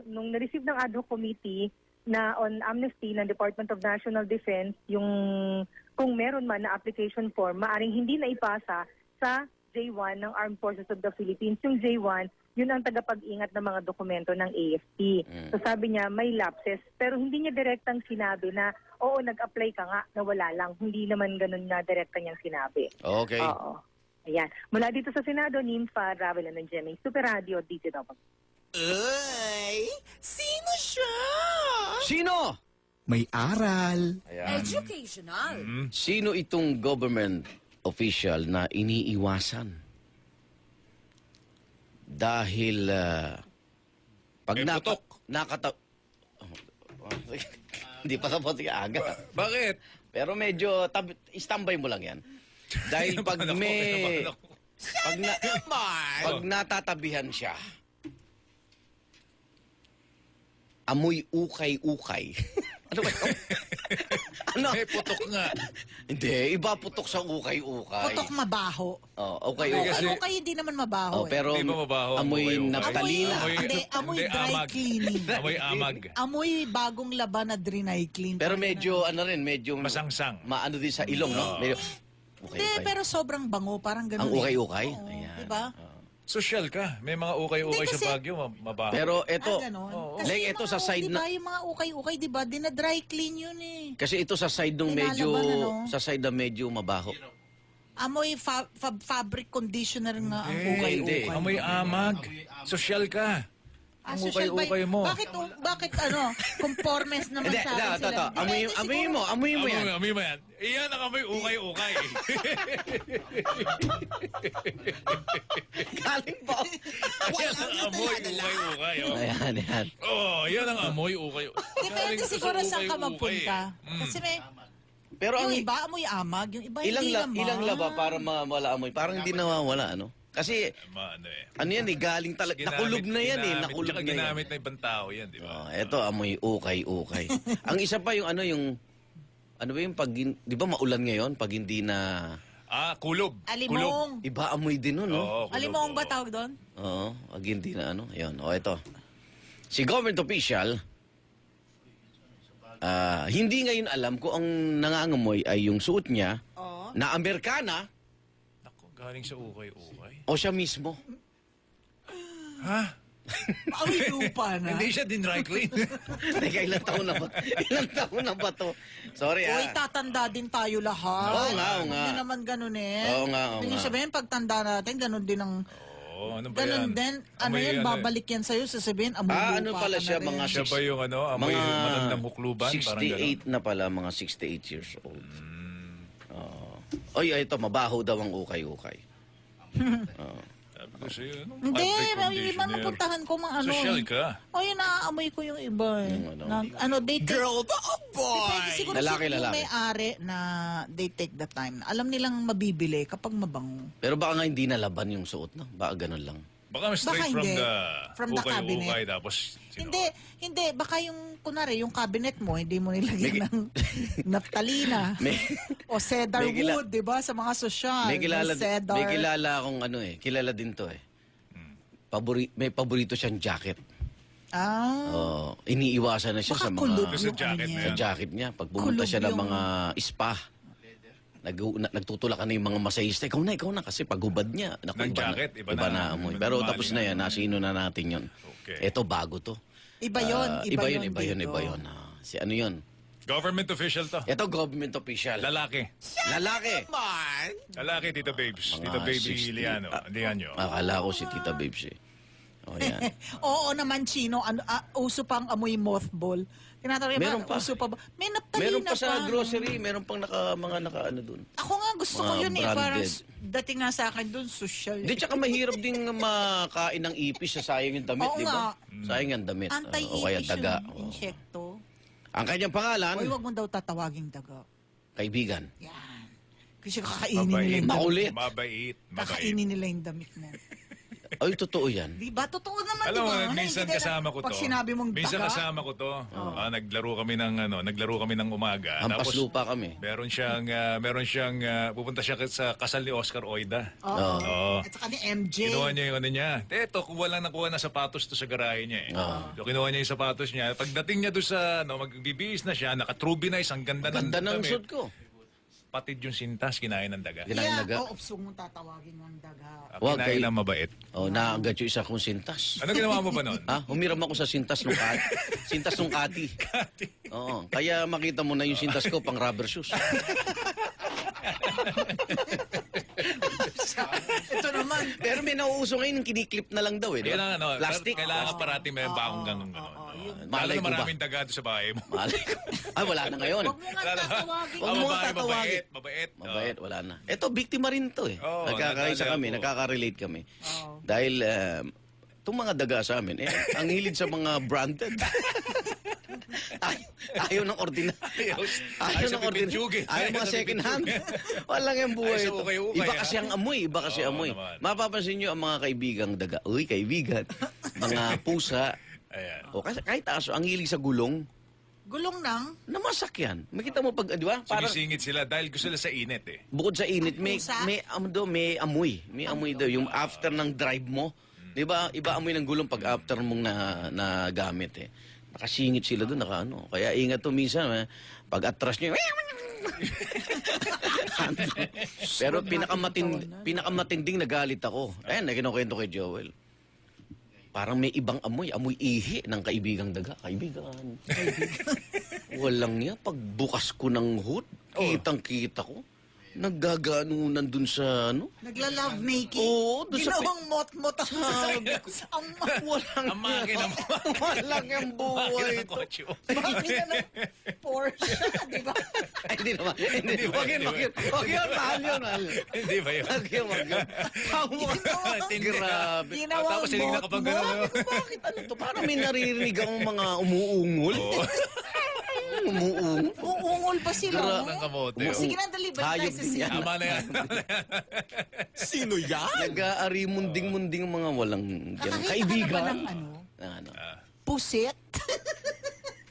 Speaker 5: nung na-receive ng ad hoc committee, na on amnesty ng Department of National Defense, yung kung meron man na application form, maaring hindi na ipasa sa J1 ng Armed Forces of the Philippines. Yung J1, yun ang tagapag-ingat ng mga dokumento ng AFP. So sabi niya, may lapses. Pero hindi niya direktang sinabi na, oo, nag-apply ka nga, na wala lang. Hindi naman ganun na direkta niyang sinabi.
Speaker 3: Okay.
Speaker 5: Oo. Ayan. Mula dito sa Senado, Nimfa Ravelan ng GMA Super Radio, DZW.
Speaker 4: Ay, sino siya?
Speaker 3: Sino?
Speaker 4: may aral.
Speaker 3: Ayan.
Speaker 6: Educational.
Speaker 3: Sino itong government official na iniiwasan? Dahil pag
Speaker 1: May putok.
Speaker 3: Hindi pa tapos aga.
Speaker 1: Bakit?
Speaker 3: Pero medyo standby mo lang yan. Dahil pag may pag natatabihan siya, amoy ukay-ukay. Ano ba yun? Ano?
Speaker 1: May putok nga.
Speaker 3: Hindi, iba putok sa ukay-ukay.
Speaker 2: Putok mabaho.
Speaker 3: Oh, ukay-ukay.
Speaker 1: Kasi-
Speaker 2: Ukay hindi naman mabaho.
Speaker 3: Oh, pero
Speaker 1: Hindi ba mabaho ang
Speaker 3: amoy
Speaker 1: ukay-ukay?
Speaker 3: naftalina.
Speaker 2: Amoy
Speaker 1: Hindi,
Speaker 2: dry
Speaker 1: amag.
Speaker 2: cleaning.
Speaker 1: Amoy amag.
Speaker 2: Amoy bagong laban na dry clean.
Speaker 3: Pero medyo, medyo...
Speaker 1: Masangsang.
Speaker 3: Maano din sa ilong, no? Medyo,
Speaker 2: Hindi,
Speaker 3: ukay-ukay.
Speaker 2: pero sobrang bango. Parang ganun.
Speaker 3: Ang ukay-ukay?
Speaker 2: Oo,
Speaker 3: Ayan.
Speaker 2: diba?
Speaker 1: Social ka. May mga ukay-ukay
Speaker 2: Hindi, kasi-
Speaker 1: sa Baguio, mabaho.
Speaker 3: Pero eto,
Speaker 2: Ganon.
Speaker 1: Oo.
Speaker 2: Kasi
Speaker 3: like
Speaker 2: yung
Speaker 3: ito sa
Speaker 2: mga,
Speaker 3: side
Speaker 2: diba,
Speaker 3: na...
Speaker 2: yung mga ukay-ukay, diba? Dina-dry clean yun eh.
Speaker 3: Kasi ito sa side nung medyo...
Speaker 2: Nilalaban, ano?
Speaker 3: Sa side na medyo mabaho.
Speaker 2: Amoy fabric conditioner nga ang
Speaker 3: Hindi.
Speaker 2: ukay-ukay.
Speaker 1: Amoy amag. Social ka. Ang
Speaker 2: social ba-
Speaker 1: ukay-ukay mo.
Speaker 2: Bakit conformes naman
Speaker 3: Hindi,
Speaker 2: sa akin
Speaker 3: ito.
Speaker 2: sila?
Speaker 3: Amoy mo yan.
Speaker 1: Amoy mo yan. Iyan ang amoy ukay-ukay.
Speaker 3: Galing po.
Speaker 1: Yan ang amoy ukay-ukay. Oh.
Speaker 3: Ayan.
Speaker 1: Oh, yan ang amoy ukay-ukay.
Speaker 2: Depende siguro saan ka
Speaker 1: ukay-ukay.
Speaker 2: magpunta.
Speaker 1: Mm.
Speaker 2: Kasi may,
Speaker 3: Pero ang...
Speaker 2: yung iba amoy amag, yung iba hindi naman.
Speaker 3: Ilang laba para mawala amoy? Parang hindi nawawala, ano? Kasi,
Speaker 1: Ano eh.
Speaker 3: ano yan eh, galing talaga. Nakulog na yan eh. Nakulog
Speaker 1: Tsaka
Speaker 3: na yan.
Speaker 1: ginamit na ibang tao yan, di ba?
Speaker 3: Oh, eto, amoy ukay-ukay. Ang isa pa yung ano ba yung pag, di ba maulan ngayon pag hindi na,
Speaker 1: Kulob.
Speaker 2: Alimong.
Speaker 3: iba amoy din nun, no?
Speaker 1: Oo, kulob,
Speaker 2: Alimong ba
Speaker 1: oo.
Speaker 2: tawag doon?
Speaker 3: Oo, pag hindi na Ayun, eto. Si government official, hindi ngayon alam kung ang nangangamoy ay yung suot niya
Speaker 2: Oo.
Speaker 3: na Amerikana
Speaker 1: Naku, galing sa ukay-ukay.
Speaker 3: o siya mismo.
Speaker 1: Ha?
Speaker 2: Amoy lupa na.
Speaker 1: Hindi siya din dry clean.
Speaker 3: Teka, ilang taon na ba? Ilang taon na ba to? Sorry,
Speaker 2: Uy, tatanda din tayo lahat.
Speaker 3: Oo nga, oo nga.
Speaker 2: Hindi naman ganun eh.
Speaker 3: Oo nga, oo
Speaker 2: Ibig
Speaker 3: nga.
Speaker 2: sabihin, pagtanda natin, ganun din ang...
Speaker 1: Oo, ano ba yan?
Speaker 2: Ganun din. Ano
Speaker 1: Amoy
Speaker 2: yan, babalik yan sa'yo, sasabihin, amoy lupa
Speaker 3: ano pala
Speaker 2: ka
Speaker 3: siya,
Speaker 2: na rin.
Speaker 3: mga
Speaker 1: Siya ba yung amoy magandang hukluban? Parang ganun.
Speaker 3: 68 na pala, mga 68 years old. Oy, ito, mabaho daw ang ukay-ukay.
Speaker 1: Sabi ko sa'yo, anong
Speaker 2: Hindi,
Speaker 1: fabric
Speaker 2: yung iba
Speaker 1: conditioner?
Speaker 2: napuntahan ko mga ano.
Speaker 1: Social
Speaker 2: eh.
Speaker 1: ka.
Speaker 2: O yun, naaamoy ko yung iba eh.
Speaker 3: Yung
Speaker 2: They take...
Speaker 4: Girl ba o boy?
Speaker 2: Depende siguro
Speaker 3: Lalaki,
Speaker 2: yung
Speaker 3: lalaki.
Speaker 2: may-ari na they take the time. Alam nilang mabibili kapag mabango.
Speaker 3: Pero baka nga hindi nalaban yung suot, no? Baka ganun lang.
Speaker 1: Baka straight
Speaker 2: Baka
Speaker 1: from
Speaker 2: hindi.
Speaker 1: the
Speaker 2: From the cabinet.
Speaker 1: ukay-ukay tapos
Speaker 2: Hindi. Baka yung, kunwari, yung cabinet mo, hindi mo nilagyan ng naftalina.
Speaker 3: May,
Speaker 2: O cedar
Speaker 3: May kila-
Speaker 2: wood, di ba? Sa mga sosyal.
Speaker 3: may
Speaker 2: cedar.
Speaker 3: kilala akong kilala din to eh. May paborito siyang jacket.
Speaker 2: Ah.
Speaker 3: Iniiwasan na siya
Speaker 2: Baka
Speaker 3: sa
Speaker 2: kulog
Speaker 3: mga...
Speaker 1: Sa
Speaker 2: yung
Speaker 1: jacket
Speaker 2: ano
Speaker 1: na
Speaker 2: niya.
Speaker 3: Sa
Speaker 1: yan.
Speaker 3: jacket niya. Pag pumunta
Speaker 2: Kulog
Speaker 3: siya ng
Speaker 2: yung-
Speaker 3: mga spa, nagtutulak ka na yung mga masahista. Ikaw na. Kasi pagubad niya. Naku,
Speaker 1: Ng jacket, iba na.
Speaker 3: amoy.
Speaker 1: Iba
Speaker 3: Pero
Speaker 1: na
Speaker 3: tapos
Speaker 1: maling
Speaker 3: na yan. Nasino na natin yun.
Speaker 1: Okay.
Speaker 3: Ito, bago to.
Speaker 2: Iba yun.
Speaker 3: Iba yun.
Speaker 2: dito.
Speaker 3: Si ano yun?
Speaker 1: Government official to.
Speaker 3: Ito, government official.
Speaker 1: Lalaki.
Speaker 3: Lalaki.
Speaker 1: Lalaki, Tita Babes.
Speaker 3: Mga
Speaker 1: Tita Baby
Speaker 3: 60.
Speaker 1: Liano.
Speaker 3: Akala ko si Tita Babes eh. O yan.
Speaker 2: Oo naman, Chino. Uso pang amoy mothball. Tinatanong
Speaker 3: Meron
Speaker 2: ba,
Speaker 3: pa.
Speaker 2: uso pa ba? May naptalina
Speaker 3: Meron pa sa
Speaker 2: no?
Speaker 3: grocery. Meron pang mga naka ano dun.
Speaker 2: Ako nga gusto ko
Speaker 3: Mga
Speaker 2: yun eh. Parang
Speaker 3: branded.
Speaker 2: dating nga sa akin dun, social.
Speaker 3: Di, tsaka mahirap ding makain ng ipis sa sayang yung damit,
Speaker 2: Oo
Speaker 3: di ba?
Speaker 2: nga.
Speaker 3: Sayang yung damit. O kaya
Speaker 2: Anti-ipis
Speaker 3: daga.
Speaker 2: yung
Speaker 3: Oo.
Speaker 2: insekto.
Speaker 3: Ang kanyang pangalan,
Speaker 2: Uy, wag mo daw tatawaging daga.
Speaker 3: kaibigan.
Speaker 2: Yan. Kasi kakainin nila yung damit.
Speaker 3: Makulit.
Speaker 1: Mabait.
Speaker 2: Kakainin nila yung damit mo.
Speaker 3: Ay, totoo yan.
Speaker 2: Di ba? Totoo naman,
Speaker 1: Alam
Speaker 2: di
Speaker 1: mo,
Speaker 2: ba?
Speaker 1: minsan
Speaker 2: Hindi
Speaker 1: kasama ko to.
Speaker 2: Pag sinabi mong
Speaker 1: Minsan
Speaker 2: daga,
Speaker 1: kasama ko to. Naglaro kami ng umaga.
Speaker 3: Hampas lupa kami.
Speaker 1: Meron siyang pupunta siya sa kasal ni Oscar Oida.
Speaker 2: Oo.
Speaker 1: Oo.
Speaker 2: At saka ni MJ.
Speaker 1: Kinuha niya yung ano niya. Ito, nakuha na sapatos to sa garahe niya eh. So, kinuha niya yung sapatos niya. Pagdating niya doon sa, magbibihis na siya, naka-trubinize, ang ganda ng
Speaker 3: Ganda ng
Speaker 1: damit.
Speaker 3: suit ko.
Speaker 1: Patid yung sintas, kinain ng daga.
Speaker 3: Kinain
Speaker 2: Kaya,
Speaker 3: daga.
Speaker 2: upsong mong tatawagin ng daga.
Speaker 3: Wag
Speaker 1: Kinain
Speaker 3: kay-
Speaker 1: ng mabait.
Speaker 3: Oh, naagat yung isa kong sintas.
Speaker 1: Ano ginawa mo ba nun?
Speaker 3: Humiram ako sa sintas nung kati. Sintas nung kati. Oo. Kaya makita mo na yung sintas ko pang rubber shoes.
Speaker 2: Ito naman.
Speaker 3: Pero may nauuso ngayon yung kiniklip na lang daw eh. di ba?
Speaker 1: Kailangan,
Speaker 3: Plastic.
Speaker 1: Kailangan parating may bagong ganun.
Speaker 2: Oo,
Speaker 1: Lalo
Speaker 3: Malay
Speaker 1: na
Speaker 3: ko ba?
Speaker 1: maraming daga doon sa bahay mo.
Speaker 3: Malay ko. Ay, wala na ngayon.
Speaker 2: Huwag mo nga tatawagin.
Speaker 3: Huwag mo nga
Speaker 1: Babae,
Speaker 3: tatawagin.
Speaker 1: Mabait.
Speaker 3: Mabait, wala na. Ito, biktima rin to eh.
Speaker 1: Oo,
Speaker 3: Nagkakaisa
Speaker 1: nadali
Speaker 3: kami,
Speaker 1: ako.
Speaker 3: nagkaka-relate kami.
Speaker 2: Oo.
Speaker 3: Dahil, itong mga daga sa amin, ang hilig sa mga branded. Ayaw ng ordinary.
Speaker 1: Ayaw sa
Speaker 3: ng ordinary.
Speaker 1: pipitsugin.
Speaker 3: Ayaw mga
Speaker 1: Ayaw sa
Speaker 3: second hand.
Speaker 1: pipitsugin.
Speaker 3: Walang yung buhay
Speaker 1: Ayaw sa
Speaker 3: ito.
Speaker 1: ukay-ukay,
Speaker 3: Iba
Speaker 1: ah.
Speaker 3: kasi ang amoy, iba kasi
Speaker 1: Oo,
Speaker 3: amoy.
Speaker 1: naman.
Speaker 3: Mapapansin nyo ang mga kaibigang daga. Uy, kaibigan. Mga pusa.
Speaker 1: Ayan.
Speaker 3: O, kasi kahit aso, ang hilig sa gulong,
Speaker 2: Gulong nang.
Speaker 3: namasak yan. Makita mo pag, di ba? Parang,
Speaker 1: Sumisingit sila dahil gusto sila sa init eh.
Speaker 3: bukod sa init, may,
Speaker 2: Pusa?
Speaker 3: may amoy. May amoy daw. Yung after ng drive mo, di ba? Iba amoy ng gulong pag after mong na gamit eh. Nakasingit sila doon, nakaano. Kaya ingat to minsan, pag atras nyo, pero pinakamatinding nagalit ako. Ayan, kinukwento kay Joel. Parang may ibang amoy ihi ng kaibigang daga. Kaibigan. Walang niya. Pagbukas ko ng hood, kitang-kita ko. Naggaganunan dun sa ano.
Speaker 2: Nagla-love making.
Speaker 3: Oo, doon sa
Speaker 2: Ginawang mot-mot ang
Speaker 3: Walang
Speaker 1: Ang makina mo.
Speaker 3: Walang yung buhay
Speaker 1: Makina ng
Speaker 3: ito.
Speaker 1: kotse mo.
Speaker 2: makina ng Porsche, di ba?
Speaker 3: Ay, hindi naman. Hindi.
Speaker 1: ba,
Speaker 3: Wag yun,
Speaker 1: hindi
Speaker 3: wag
Speaker 1: ba?
Speaker 3: yun. Wag yun, mahal yun, mahal.
Speaker 1: Hindi ba yun?
Speaker 3: Wag yun, wag yun. Grabe.
Speaker 2: Ginawang
Speaker 1: Tapos hindi
Speaker 2: mot-mot.
Speaker 1: nakapag gano'n.
Speaker 3: Bakit ano to? Parang may naririnig akong mga umuungol. Umuungol.
Speaker 2: Uungol pa sila.
Speaker 3: Gra-
Speaker 2: no?
Speaker 1: Ng kamote.
Speaker 2: Sige na, dali. Balik tayo
Speaker 3: Hayop
Speaker 2: sa
Speaker 3: din
Speaker 2: scene.
Speaker 3: yan.
Speaker 1: Tama na yan.
Speaker 4: Sino yan?
Speaker 3: Nag-aari munding-munding mga walang
Speaker 2: Nakakita ka
Speaker 3: kaibigan.
Speaker 2: na ba ng ano?
Speaker 3: Ano?
Speaker 2: Pusit?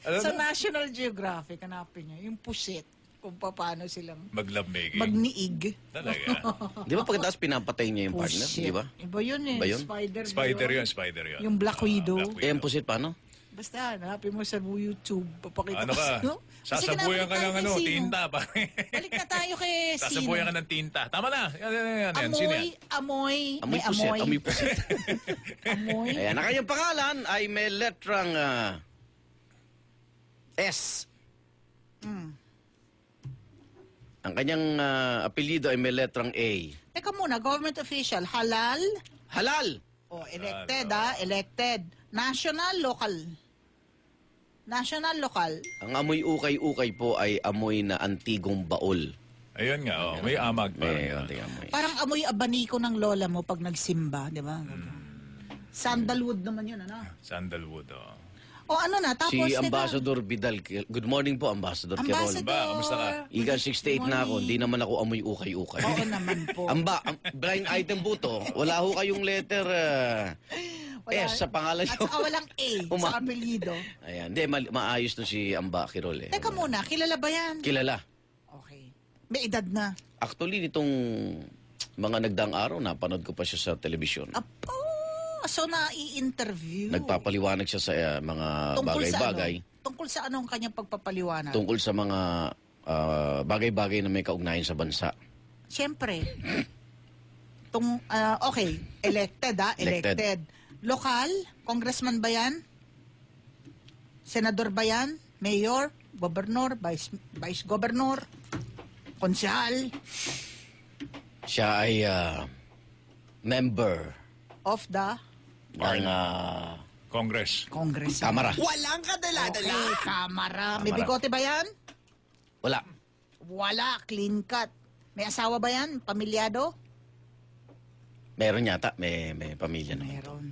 Speaker 1: Alam
Speaker 2: Sa
Speaker 1: mo,
Speaker 2: National Geographic, hanapin niyo. Yung pusit. Kung paano silang
Speaker 1: mag-love making.
Speaker 2: magniig.
Speaker 1: Talaga.
Speaker 3: Di ba pagkatapos pinapatay niya yung partner?
Speaker 2: Pusit.
Speaker 3: Di ba?
Speaker 2: Iba yun eh.
Speaker 3: Iba yun?
Speaker 2: Spider. ba
Speaker 1: Spider yun, spider yun.
Speaker 2: Yung Black Widow.
Speaker 3: Eh, ang pusit paano?
Speaker 2: Basta, hanapin mo sa YouTube. Papakita
Speaker 1: Ano
Speaker 2: ko
Speaker 1: ka?
Speaker 2: sa'yo. Sige na,
Speaker 1: Sasabuyan ka
Speaker 2: balik
Speaker 1: ng
Speaker 2: tayo
Speaker 1: ano,
Speaker 2: kay Sino.
Speaker 1: tinta.
Speaker 2: Balik na tayo kay Sino.
Speaker 1: Sasabuyan ka ng tinta. Tama na. Yan. Sino yan?
Speaker 2: Amoy.
Speaker 3: Amoy
Speaker 2: May
Speaker 3: pusit.
Speaker 2: amoy.
Speaker 3: Amoy pusit.
Speaker 2: Amoy.
Speaker 3: Ayan, ang kanyang pangalan ay may letrang S. Ang kanyang apelyido ay may letrang A.
Speaker 2: Teka muna, government official. Halal.
Speaker 3: Halal!
Speaker 2: O, elected elected. National, local. National, local.
Speaker 3: Ang amoy ukay-ukay po ay amoy na antigong baol.
Speaker 1: Ayun nga, oh. May amag pa.
Speaker 3: May anting amoy.
Speaker 2: Parang amoy abaniko ng lola mo pag nagsimba, di ba? Sandalwood naman yun, ano?
Speaker 1: Sandalwood, oh.
Speaker 2: O ano na, tapos...
Speaker 3: Si
Speaker 2: teka.
Speaker 3: Ambassador Vidal. Good morning po, Ambassador Quirol.
Speaker 2: Ambassador.
Speaker 1: Ba, kamusta ka?
Speaker 3: Iga 68 na ako, hindi naman ako amoy ukay-ukay.
Speaker 2: Oo naman po.
Speaker 3: Blind item po to. Wala ho kayong letter
Speaker 2: Wala-
Speaker 3: S sa pangalan
Speaker 2: At
Speaker 3: nyo.
Speaker 2: saka walang A sa apelyido.
Speaker 3: Ayan, hindi, maayos to si Amba Quirol eh.
Speaker 2: Teka muna, kilala ba yan?
Speaker 3: Kilala.
Speaker 2: Okay. May edad na.
Speaker 3: Actually, nitong mga nagdaang araw, napanood ko pa siya sa telebisyon.
Speaker 2: Apo! So, na-i-interview.
Speaker 3: Nagpapaliwanag siya sa mga bagay-bagay.
Speaker 2: Tungkol sa anong kanyang pagpapaliwanag?
Speaker 3: Tungkol sa mga bagay-bagay na may kaugnayan sa bansa.
Speaker 2: Siyempre. Okay. Elected,
Speaker 3: Elected.
Speaker 2: Elected. Lokal? Congressman ba yan? Senador ba yan? Mayor? Gobernor? Vice Governor? Konsehal?
Speaker 3: Siya ay member
Speaker 2: Of the
Speaker 3: ng
Speaker 1: Congress.
Speaker 2: Congress.
Speaker 3: Kamara.
Speaker 4: Walang kadala-dala.
Speaker 2: Okay, Kamara. May
Speaker 3: Kamara.
Speaker 2: bigote ba yan?
Speaker 3: Wala.
Speaker 2: Wala. Clean cut. May asawa ba yan? Pamilyado?
Speaker 3: Meron yata. May pamilya naman.
Speaker 2: Meron.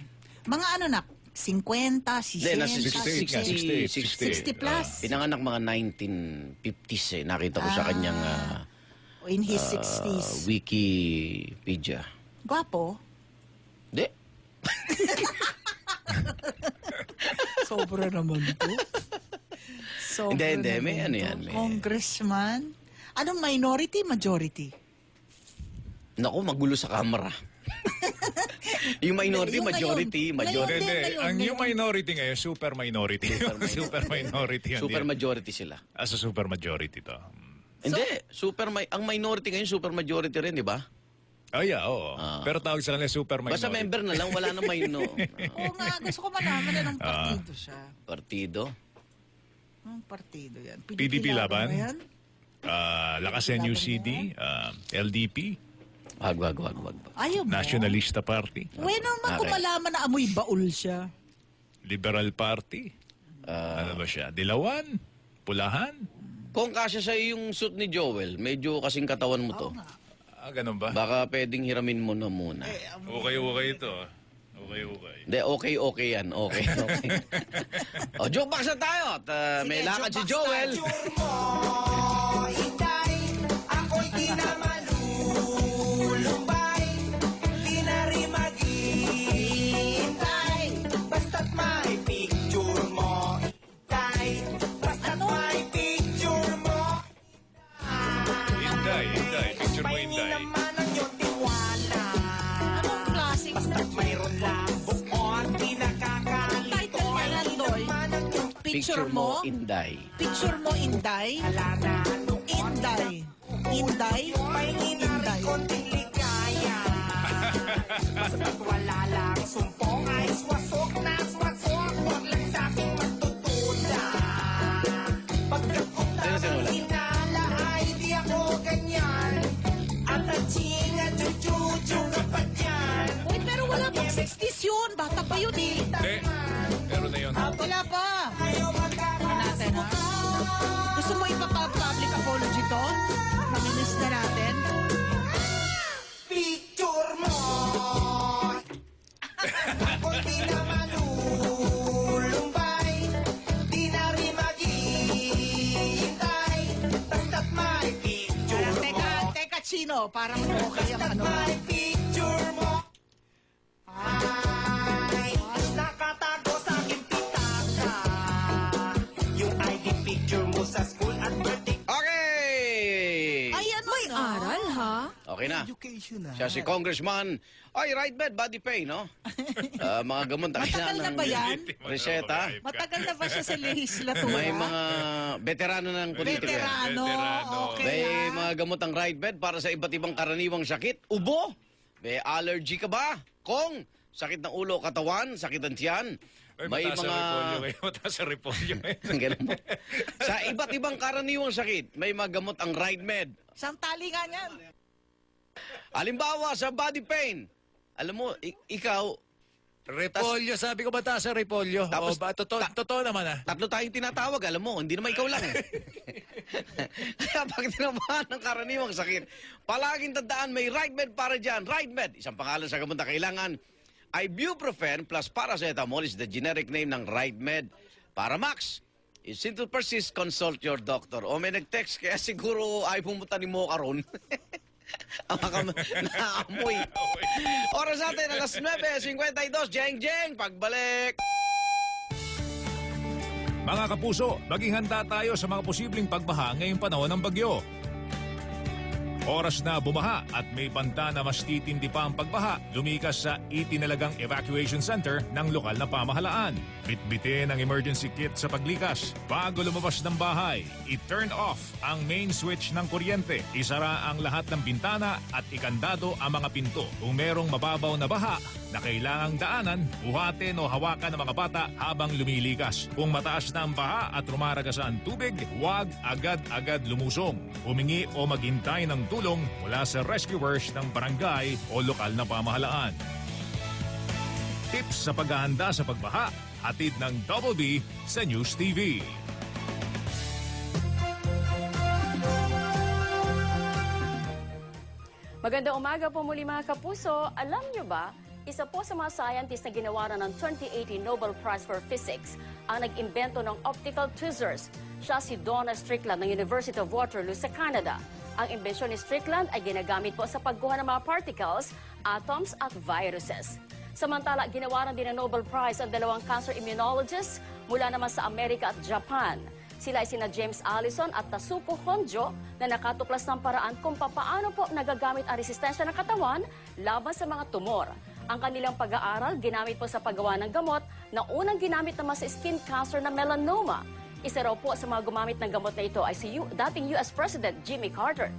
Speaker 2: Mga ano na? 50, 60,
Speaker 3: Hindi, nasa
Speaker 1: 68,
Speaker 2: 60 plus.
Speaker 3: Pinanganak mga 1950s eh. Nakita ko sa kanyang
Speaker 2: O in his 60s.
Speaker 3: Wikipedia.
Speaker 2: Gwapo.
Speaker 3: Hindi.
Speaker 2: Sobra naman to. Sobra
Speaker 3: Hindi. May
Speaker 2: naman
Speaker 3: ano
Speaker 2: to.
Speaker 3: yan, may-
Speaker 2: Congressman. Anong minority, majority?
Speaker 3: Naku, magulo sa kamera. Yung minority,
Speaker 2: Yung
Speaker 3: majority,
Speaker 2: ngayon.
Speaker 3: majority.
Speaker 1: Hindi,
Speaker 2: Ngayon,
Speaker 1: ang
Speaker 2: ngayon.
Speaker 1: yung minority ngayon, super minority. Super minority. yun.
Speaker 3: Super majority sila.
Speaker 1: As a super majority to.
Speaker 3: Hindi, ang minority ngayon, super majority rin, di ba?
Speaker 1: Oh yeah, oo. Pero tawag sa kanila super minority.
Speaker 3: Basta member na lang, wala na minor.
Speaker 2: Oo nga, gusto ko malaman na ng partido siya.
Speaker 3: Partido.
Speaker 2: Anong partido yan?
Speaker 1: PDP laban?
Speaker 2: ba yan?
Speaker 1: Lakas NUCD, LDP,
Speaker 3: Wag.
Speaker 2: Ayaw mo.
Speaker 1: Nationalista Party,
Speaker 2: Bueno naman kung
Speaker 3: Okay.
Speaker 2: malaman na amoy baul siya.
Speaker 1: Liberal Party, Ano ba siya? Dilawan? Pulahan?
Speaker 3: Kung kasya sa yung suit ni Joel, medyo kasing katawan mo to.
Speaker 1: Ganun ba?
Speaker 3: Baka pwedeng hiramin mo na muna.
Speaker 1: Okay ito. Okay.
Speaker 3: Hindi, okay yan. Okay. O, jukebox na tayo. At may
Speaker 2: Sige,
Speaker 3: lakad si
Speaker 2: jukebox
Speaker 3: Joel.
Speaker 4: Ako'y di na malulumbay, di na rin maghihintay. Basta't may picture mo, itay. Basta't may picture mo,
Speaker 1: Inday. Picture mo,
Speaker 4: pahingi
Speaker 1: Inday.
Speaker 4: naman ang iyong tiwala.
Speaker 2: Anong klaseng
Speaker 4: Mayroon lang bukod, di nakakalit.
Speaker 2: title niya, Landoy? Picture mo?
Speaker 3: Inday.
Speaker 2: Picture mo, Inday?
Speaker 4: Wala na noon,
Speaker 2: Inday. Inday?
Speaker 4: pahingi na rin
Speaker 2: Inday.
Speaker 4: konting ligaya. Basta't wala lang sumpong ay swasok na swasok. Huwag lang sa'king magtutuda. Pagkakot
Speaker 3: Sino sinulat?
Speaker 4: hinala ay di ako ganyan. At ang chinga jujuju kapag yan.
Speaker 2: Uy, pero wala pang 60s yun. Bata pa yun eh.
Speaker 1: Hindi. Meron na yun.
Speaker 2: Wala pa.
Speaker 4: Ayaw
Speaker 2: Ano natin, ha? Gusto mo ipa-public apology to? Maminis na natin?
Speaker 4: picture mo. Ako di na malulumbay, di na rin maghihintay. Basta't may picture mo.
Speaker 2: Teka, Chino. Parang okay ang ano.
Speaker 4: May picture mo. Ay, nakatago sa aking pitaka. Yung ID picture mo sa school at birthday.
Speaker 3: Okay!
Speaker 2: Ay, ano
Speaker 6: May aral, ha?
Speaker 3: Okay na.
Speaker 4: Education
Speaker 3: Siya si Congressman. Ay, right bed, body pain, no? Mga gamot na
Speaker 2: Matagal na
Speaker 3: kailangan
Speaker 2: ba
Speaker 3: ng
Speaker 2: yan?
Speaker 3: reseta.
Speaker 2: Matagal na ba siya sa legislatura?
Speaker 3: May mga veterano ng politika.
Speaker 2: Veterano.
Speaker 1: Veterano.
Speaker 2: Okay,
Speaker 3: May
Speaker 2: ha?
Speaker 3: mga gamot ang right bed para sa iba't ibang karaniwang sakit. Ubo? May allergy ka ba? Kung sakit ng ulo, katawan, sakit ng tiyan. May mga...
Speaker 1: Mataas sa repolyo.
Speaker 3: Ganun po. Sa iba't ibang karaniwang sakit, may mga gamot ang right med.
Speaker 2: Isang tali nga niyan.
Speaker 3: Halimbawa, sa body pain. Alam mo, ikaw,
Speaker 1: Repolyo, sabi ko mataas sa repolyo.
Speaker 3: Tapos,
Speaker 1: Totoo naman ah.
Speaker 3: tatlo tayong tinatawag, alam mo, hindi naman ikaw lang. Kaya pag tinabahan ng karaniwang sakit, palaging tandaan may right med para dyan. Right med, isang pangalan sa gamot na kailangan. Ibuprofen plus paracetamol is the generic name ng right med. Para Max, if symptoms persist, consult your doctor. O may nag-text, kaya siguro ay pumunta ni Mo karon. Naamoy. Oras natin, alas 9:52. Jeng, pagbalik.
Speaker 1: Mga kapuso, maging handa tayo sa mga posibleng pagbaha ngayong panahon ng bagyo. Oras na bumaha at may banta na mas titindi pa ang pagbaha, lumikas sa itinalagang evacuation center ng lokal na pamahalaan. Bitbitin ang emergency kit sa paglikas. Bago lumabas ng bahay, i-turn off ang main switch ng kuryente. Isara ang lahat ng bintana at ikandado ang mga pinto. Kung merong mababaw na baha na kailangang daanan, buhatin o hawakan ng mga bata habang lumilikas. Kung mataas na ang baha at rumaragasa ang tubig, huwag agad-agad lumusong. Humingi o maghintay ng tulong mula sa rescuers ng barangay o lokal na pamahalaan. Tips sa paghahanda sa pagbaha, hatid ng Double B sa News TV.
Speaker 7: Magandang umaga po muli mga kapuso. Alam nyo ba, isa po sa mga scientist na ginawaran ng 2018 Nobel Prize for Physics ang nag-imbento ng optical tweezers. Siya si Donna Strickland ng University of Waterloo sa Canada. Ang imbensyon ni Strickland ay ginagamit po sa pagkuha ng mga particles, atoms at viruses. Samantala, ginawaran din ng Nobel Prize ang dalawang cancer immunologists mula naman sa Amerika at Japan. Sila ay sina James Allison at Tasuku Honjo na nakatuklas ng paraan kung papaano po nagagamit ang resistensya ng katawan laban sa mga tumor. Ang kanilang pag-aaral ginamit po sa paggawa ng gamot na unang ginamit naman sa skin cancer na melanoma. Isa raw po sa mga gumamit ng gamot na ito ay si dating US President Jimmy Carter.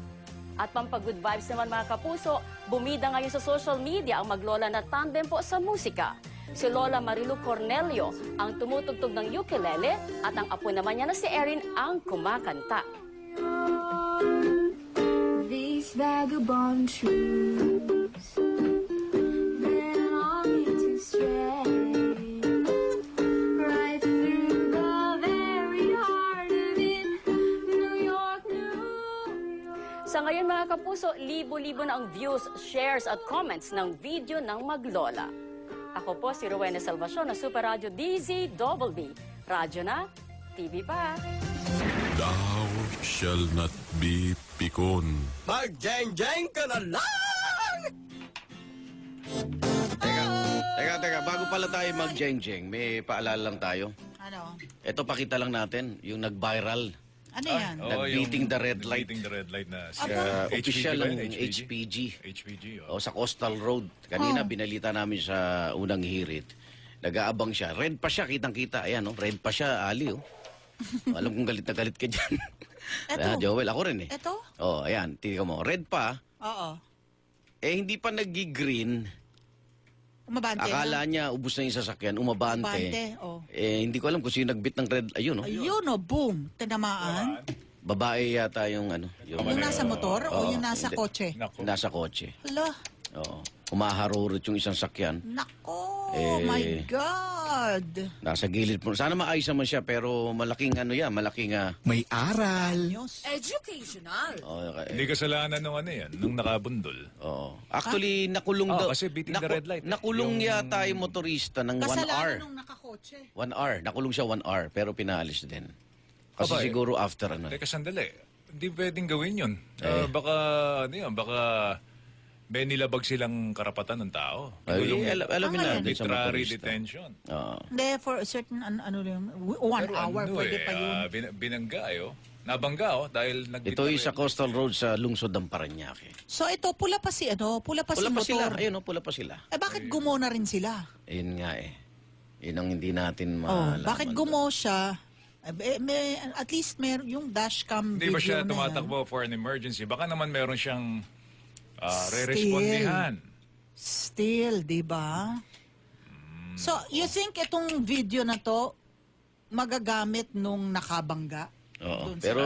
Speaker 7: At pampag-good vibes naman mga kapuso, bumida ngayon sa social media ang maglola na tandem po sa musika. Si Lola Marilu Cornelio ang tumutugtog ng ukulele at ang apo naman niya na si Erin ang kumakanta.
Speaker 8: These vagabond shoes, they're longing to stray right through the
Speaker 7: Ngayon mga kapuso, libo-libo na ang views, shares at comments ng video ng Maglola. Ako po si Rowena Salvacion na Super Radio DZBB. Radyo na, TV pa.
Speaker 6: Thou shall not be pikon.
Speaker 4: Mag-jeng-jeng ka na lang!
Speaker 3: Teka, bago pala tayo mag-jeng-jeng, may paalala lang tayo.
Speaker 2: Ano?
Speaker 3: Ito, pakita lang natin, yung nag-viral.
Speaker 2: Ano yan?
Speaker 3: Nag-beating the red light.
Speaker 1: Beating the red light na
Speaker 3: Official
Speaker 1: ba
Speaker 3: ng
Speaker 1: yun?
Speaker 3: HPG.
Speaker 1: HPG,
Speaker 3: O, sa Coastal Road. Kanina, binalita namin sa unang hirit. Nag-aabang siya. Red pa siya, kitang-kita. Ayan, red pa siya, Ali. Alam kong galit na galit ka dyan.
Speaker 2: Eto.
Speaker 3: Joel, ako rin eh.
Speaker 2: Ito?
Speaker 3: Oh, ayan, tingnan mo. Red pa.
Speaker 2: Oo.
Speaker 3: Hindi pa nag-green.
Speaker 2: Umabante
Speaker 3: Akala
Speaker 2: na.
Speaker 3: niya, ubus na yung sasakyan, umabante.
Speaker 2: Umabante, oh.
Speaker 3: Hindi ko alam kung sino nagbit ng red. Ayun,
Speaker 2: Ayun, boom. Tinamaan.
Speaker 3: Babae yata yung
Speaker 2: Yung nasa motor o yung nasa
Speaker 3: hindi.
Speaker 2: kotse?
Speaker 3: Nasa kotse.
Speaker 2: Hala.
Speaker 3: Oo. Humaharurot yung isang sakyan.
Speaker 2: Nako,
Speaker 3: Eh,
Speaker 2: my God.
Speaker 3: Nasa gilid po. Sana maayos naman siya, pero malaking malaking...
Speaker 6: May aral.
Speaker 2: Diyos.
Speaker 1: Hindi kasalanan nung yan, nung nakabundol.
Speaker 3: Oo. Actually, nakulong daw.
Speaker 1: kasi beating the red light.
Speaker 3: Nakulong yata yung motorista ng 1 hour.
Speaker 2: Kasalanan nung nakakotse.
Speaker 3: 1 hour. Nakulong siya 1 hour, pero pinaalis din. Kasi
Speaker 1: Aba,
Speaker 3: siguro after
Speaker 1: Teka, sandali. Hindi pwedeng gawin yun. Baka may nilabag silang karapatan ng tao.
Speaker 3: Alamin na din sa
Speaker 1: Arbitrary
Speaker 3: motorista.
Speaker 1: detention.
Speaker 3: Oo.
Speaker 2: Hindi, for a certain, 1 hour, pwede pa yun.
Speaker 1: Binangga, nabangga, dahil
Speaker 3: Ito ay sa Coastal Road sa lungsod ng Parañaque.
Speaker 2: So ito, pula pa si
Speaker 3: Pula pa
Speaker 2: motor.
Speaker 3: sila. Ayun, pula pa sila.
Speaker 2: Bakit gumo na rin sila?
Speaker 3: Ayun nga Yun ang hindi natin malaman.
Speaker 2: Bakit gumo siya? At least yung dashcam
Speaker 1: Hindi
Speaker 2: video
Speaker 1: ba siya
Speaker 2: na yan.
Speaker 1: tumatakbo for an emergency? Baka naman meron siyang re-respondihan.
Speaker 2: Still, di ba? So, you think itong video na to magagamit nung nakabangga?
Speaker 3: Oo.
Speaker 2: Doon
Speaker 3: Pero,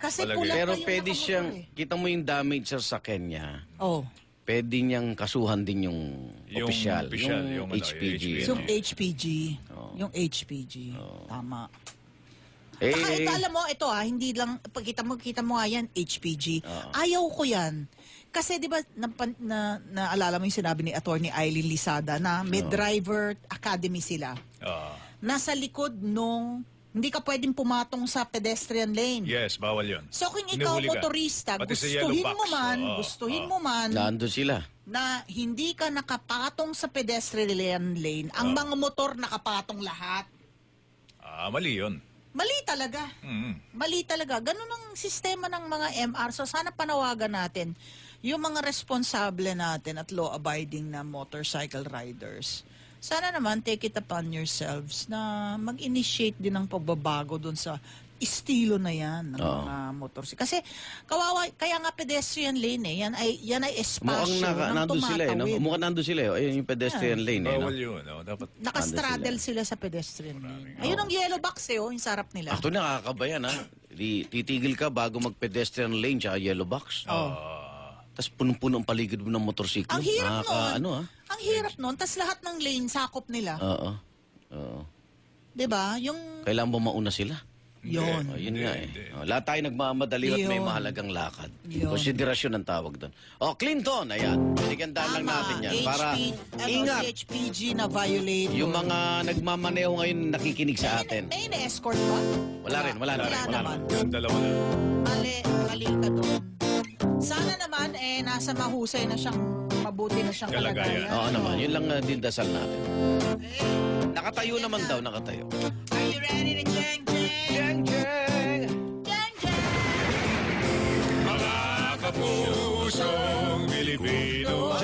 Speaker 2: Kasi
Speaker 1: palagay.
Speaker 2: pula
Speaker 3: pero
Speaker 2: pa yung
Speaker 3: pwede
Speaker 2: nakamotor
Speaker 3: siyang, kita mo yung damage sa sakyan niya,
Speaker 2: Oh.
Speaker 3: pwede niyang kasuhan din yung official, yung
Speaker 1: HPG.
Speaker 3: HPG.
Speaker 2: Yung HPG. Yung HPG. Tama.
Speaker 3: Eh,
Speaker 2: Saka ito, alam mo, hindi lang, kita mo nga yan, HPG. Ayaw ko yan. Kasi di ba, naalala mo yung sinabi ni Attorney Eileen Lisada na may driver academy sila. Nasa likod nung, hindi ka pwedeng pumatong sa pedestrian lane.
Speaker 1: Yes, bawal yun.
Speaker 2: So kung ikaw
Speaker 1: Hinuhuli ka.
Speaker 2: motorista,
Speaker 1: Pati sa yellow
Speaker 2: gustuhin
Speaker 1: box.
Speaker 2: mo man
Speaker 3: nandun sila.
Speaker 2: na hindi ka nakapatong sa pedestrian lane, ang mga motor nakapatong lahat.
Speaker 1: Mali yun.
Speaker 2: Mali talaga. Mali talaga. Ganun ang sistema ng mga MR. So sana panawagan natin yung mga responsable natin at law-abiding na motorcycle riders. Sana naman take it upon yourselves na mag-initiate din ng pagbabago dun sa estilo na yan ng mga motorsiklo. Kasi kawawa, kaya nga pedestrian lane yan ay espasyo ng
Speaker 3: nandun sila
Speaker 2: tumatawid.
Speaker 3: Mukhang nandun sila Ayun yung pedestrian lane
Speaker 1: Bawal yun. Dapat
Speaker 2: Nakastraddle sila sa pedestrian lane. Ayun ang yellow box yung sarap nila.
Speaker 3: Actually, nakakabayan Titigil ka bago mag-pedestrian lane tsaka yellow box. Tapos punong-puno ang paligid mo ng motorsiklo.
Speaker 2: Ang hirap nun.
Speaker 3: Ano
Speaker 2: Ang hirap nun. Tapos lahat ng lane sakop nila.
Speaker 3: Oo.
Speaker 2: 'Di ba? Yung
Speaker 3: Kailangan ba mauna sila?
Speaker 2: yun.
Speaker 3: Yun nga lahat tayo nagmamadali at may
Speaker 2: Yun.
Speaker 3: mahalagang lakad.
Speaker 2: Yun.
Speaker 3: Konsiderasyon ang tawag doon. Clinton, ayan. Bigandaan lang natin yan. Para ingat.
Speaker 2: HPG na violator.
Speaker 3: Yung mga nagmamaneho ngayon nakikinig sa atin.
Speaker 2: May na-escort ba?
Speaker 3: Wala rin.
Speaker 2: naman.
Speaker 1: yung dalawa na.
Speaker 2: Mali ka doon. Sana naman, nasa mahusay na siyang, mabuti na siyang
Speaker 1: Kalagayan.
Speaker 2: kalagayan.
Speaker 3: Oo naman. Yun lang din dasal natin. Nakatayo naman daw, nakatayo.
Speaker 2: Are you ready to jeng jeng?
Speaker 3: Jeng, jeng!
Speaker 2: Jeng jeng!
Speaker 1: Mga kapusong Pilipino,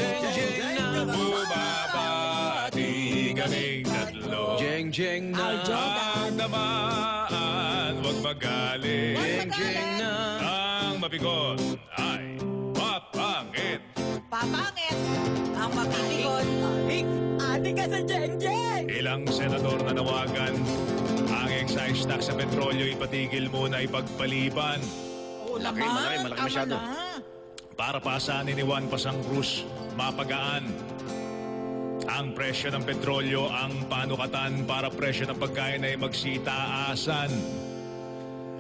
Speaker 1: bumabati kaming tatlo.
Speaker 3: Jeng, jeng na.
Speaker 1: Ang tamaan, huwag magalit.
Speaker 3: Jeng, jeng na.
Speaker 1: Ang mabigot ay papangit.
Speaker 2: Papangit! Ang mapipikon. Ate ka sa jeng jeng!
Speaker 1: Ilang senador na nawagan ang excise tax sa petrolyo ipatigil muna ipagpaliban.
Speaker 2: Oo
Speaker 3: Malaki
Speaker 2: naman,
Speaker 3: masyado.
Speaker 2: tama na.
Speaker 1: Para pasanin ni Juan Pasang Cruz, mapagaan. Ang presyo ng petrolyo, ang panukatan para presyo ng pagkain ay magsitaasan.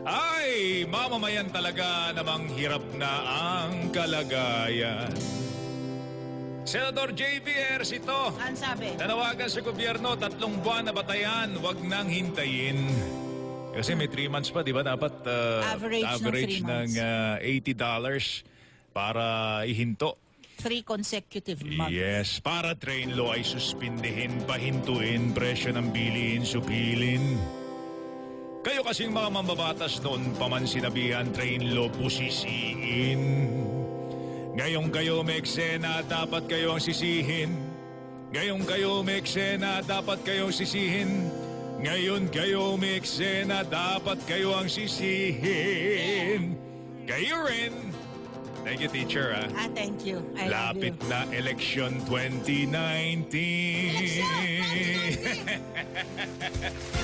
Speaker 1: Ay, mamamayan talaga namang hirap na ang kalagayan. Senador JVR ito,
Speaker 2: Ano sabi?
Speaker 1: nanawagan sa gobyerno 3 buwan na batayan, wag nang hintayin. Kasi may 3 months pa, di ba? Dapat
Speaker 2: Average ng 3 months.
Speaker 1: $80 para ihinto.
Speaker 2: 3 consecutive months.
Speaker 1: Yes, para train law ay suspindihin, pahintuin, presyo ng bilihin, supilin. Kayo kasing mga mambabatas noon paman sinabihan train law pusisiin. Ngayong kayo may eksena, dapat kayo ang sisihin. Ngayong kayo may eksena, dapat kayo ang sisihin. Ngayon kayo may eksena, dapat kayo ang sisihin. Kayo rin. Thank you, teacher.
Speaker 2: Thank you. I love
Speaker 1: Lapit
Speaker 2: you.
Speaker 1: na election 2019.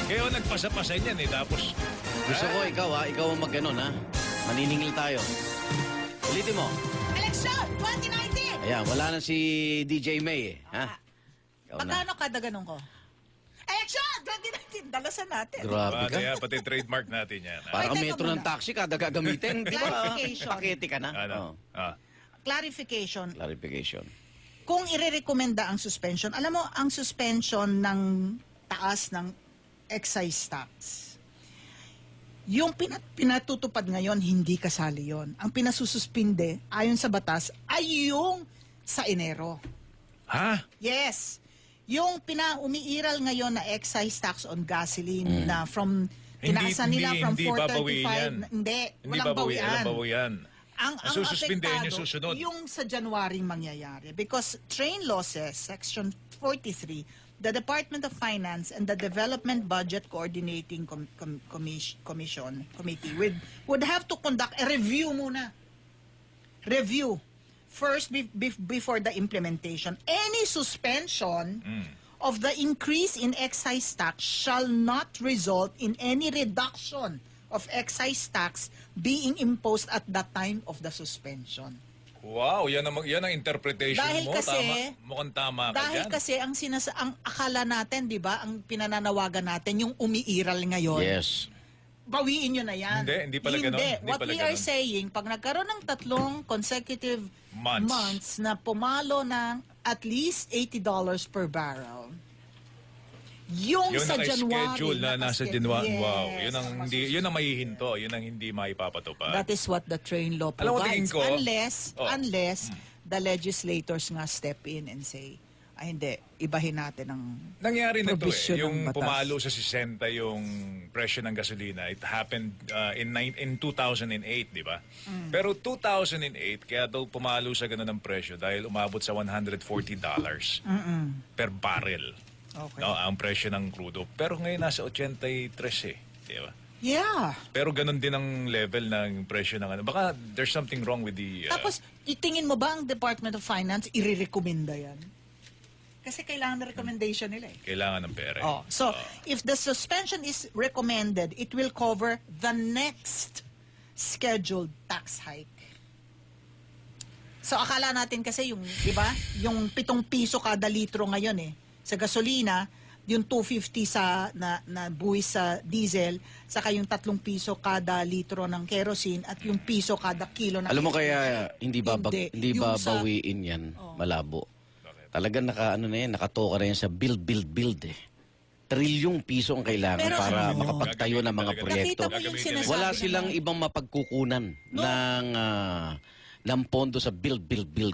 Speaker 1: Kaya nagpasa-pasa niyan tapos
Speaker 3: Gusto ko ikaw ang mag-ganon, ha? Maniningil tayo. Ulitin mo.
Speaker 2: Election 2019!
Speaker 3: Ayan, wala na si DJ May, ha? Ikaw na.
Speaker 2: Magkano kada ganun ko? Election 2019! Dalasan natin.
Speaker 3: Grabe ka.
Speaker 1: kaya pati trademark natin yan.
Speaker 3: Para
Speaker 2: Ay, teka
Speaker 3: metro ng
Speaker 2: muna.
Speaker 3: taxi kada gagamitin. Di ba?
Speaker 2: Clarification.
Speaker 3: Pakete ka na.
Speaker 1: Ano?
Speaker 3: Oh,
Speaker 2: Clarification.
Speaker 3: clarification.
Speaker 2: Kung irerekomenda ang suspension, alam mo, ang suspension ng taas ng excise tax, yung pinatutupad ngayon, hindi kasali yon. Ang pinasususpinde, ayon sa batas, ay yung sa Enero.
Speaker 1: Ha?
Speaker 2: Yes. Yung umiiral ngayon na excise tax on gasoline na from tinaasan nila from
Speaker 1: hindi babawiin yan.
Speaker 2: 435. Hindi,
Speaker 1: Hindi
Speaker 2: walang bawian.
Speaker 1: walang bawian.
Speaker 2: Ang
Speaker 1: sususpindihin yung
Speaker 2: apektado,
Speaker 1: susunod.
Speaker 2: yung sa January mangyayari. Because train law says, Section 43, the Department of Finance and the Development Budget Coordinating Committee would have to conduct a review muna. Review. First, before the implementation. Any suspension of the increase in excise tax shall not result in any reduction of excise tax being imposed at the time of the suspension.
Speaker 1: Wow, yan ang interpretation
Speaker 2: Dahil
Speaker 1: mo.
Speaker 2: kasi-
Speaker 1: Mukhang tama ka
Speaker 2: Dahil
Speaker 1: dyan.
Speaker 2: kasi ang akala natin, 'di ba, ang pinananawagan natin yung umiiral ngayon.
Speaker 3: Yes.
Speaker 2: Bawiin nyo na yan.
Speaker 1: Hindi pala ganun. Hindi
Speaker 2: What
Speaker 1: pala
Speaker 2: we are
Speaker 1: ganun.
Speaker 2: saying, pag nagkaroon ng 3 consecutive
Speaker 1: Months.
Speaker 2: months na pumalo ng at least $80 per barrel, yung
Speaker 1: Yun
Speaker 2: sa
Speaker 1: ang
Speaker 2: January
Speaker 1: schedule na nasa January.
Speaker 2: Yes,
Speaker 1: Wow, yun ang maihinto, yun ang hindi maipapatupad.
Speaker 2: That is what the train law
Speaker 1: Alam mo, tingin
Speaker 2: provides.
Speaker 1: ko-
Speaker 2: Unless the legislators nga step in and say, ay hindi, ibahin natin ang
Speaker 1: Nangyari na to
Speaker 2: provision ng
Speaker 1: yung
Speaker 2: batas.
Speaker 1: pumalo sa 60 yung presyo ng gasolina. It happened in 2008, di ba? Pero 2008, kaya daw pumalo sa ganun ng presyo dahil umabot sa $140 per barrel.
Speaker 2: Okay.
Speaker 1: No, ang presyo ng crudo. Pero ngayon nasa 83 di ba?
Speaker 2: Yeah.
Speaker 1: Pero ganun din ang level ng presyo ng ano. Baka there's something wrong with the...
Speaker 2: Tapos, itingin mo ba ang Department of Finance irerekomenda yan? Kasi kailangan na recommendation nila eh.
Speaker 1: kailangan ng pera.
Speaker 2: Oh, so, if the suspension is recommended, it will cover the next scheduled tax hike. So, akala natin kasi yung, di ba, yung 7 piso kada litro ngayon eh, sa gasolina, yung 250 sa na buwis sa diesel, saka yung 3 piso kada litro ng kerosene at yung piso kada kilo ng
Speaker 3: Alam mo kaya hindi
Speaker 2: Hindi. Yung sa-
Speaker 3: babawiin yan, malabo. Talagang nakatoka na yan sa build eh. Trilyong piso ang kailangan
Speaker 2: Pero
Speaker 3: para
Speaker 2: ano,
Speaker 3: makapagtayo ng mga
Speaker 1: Nakita
Speaker 3: proyekto.
Speaker 2: mo yung sinasabi
Speaker 3: Wala
Speaker 2: na-
Speaker 3: silang ibang mapagkukunan ng pondo sa build,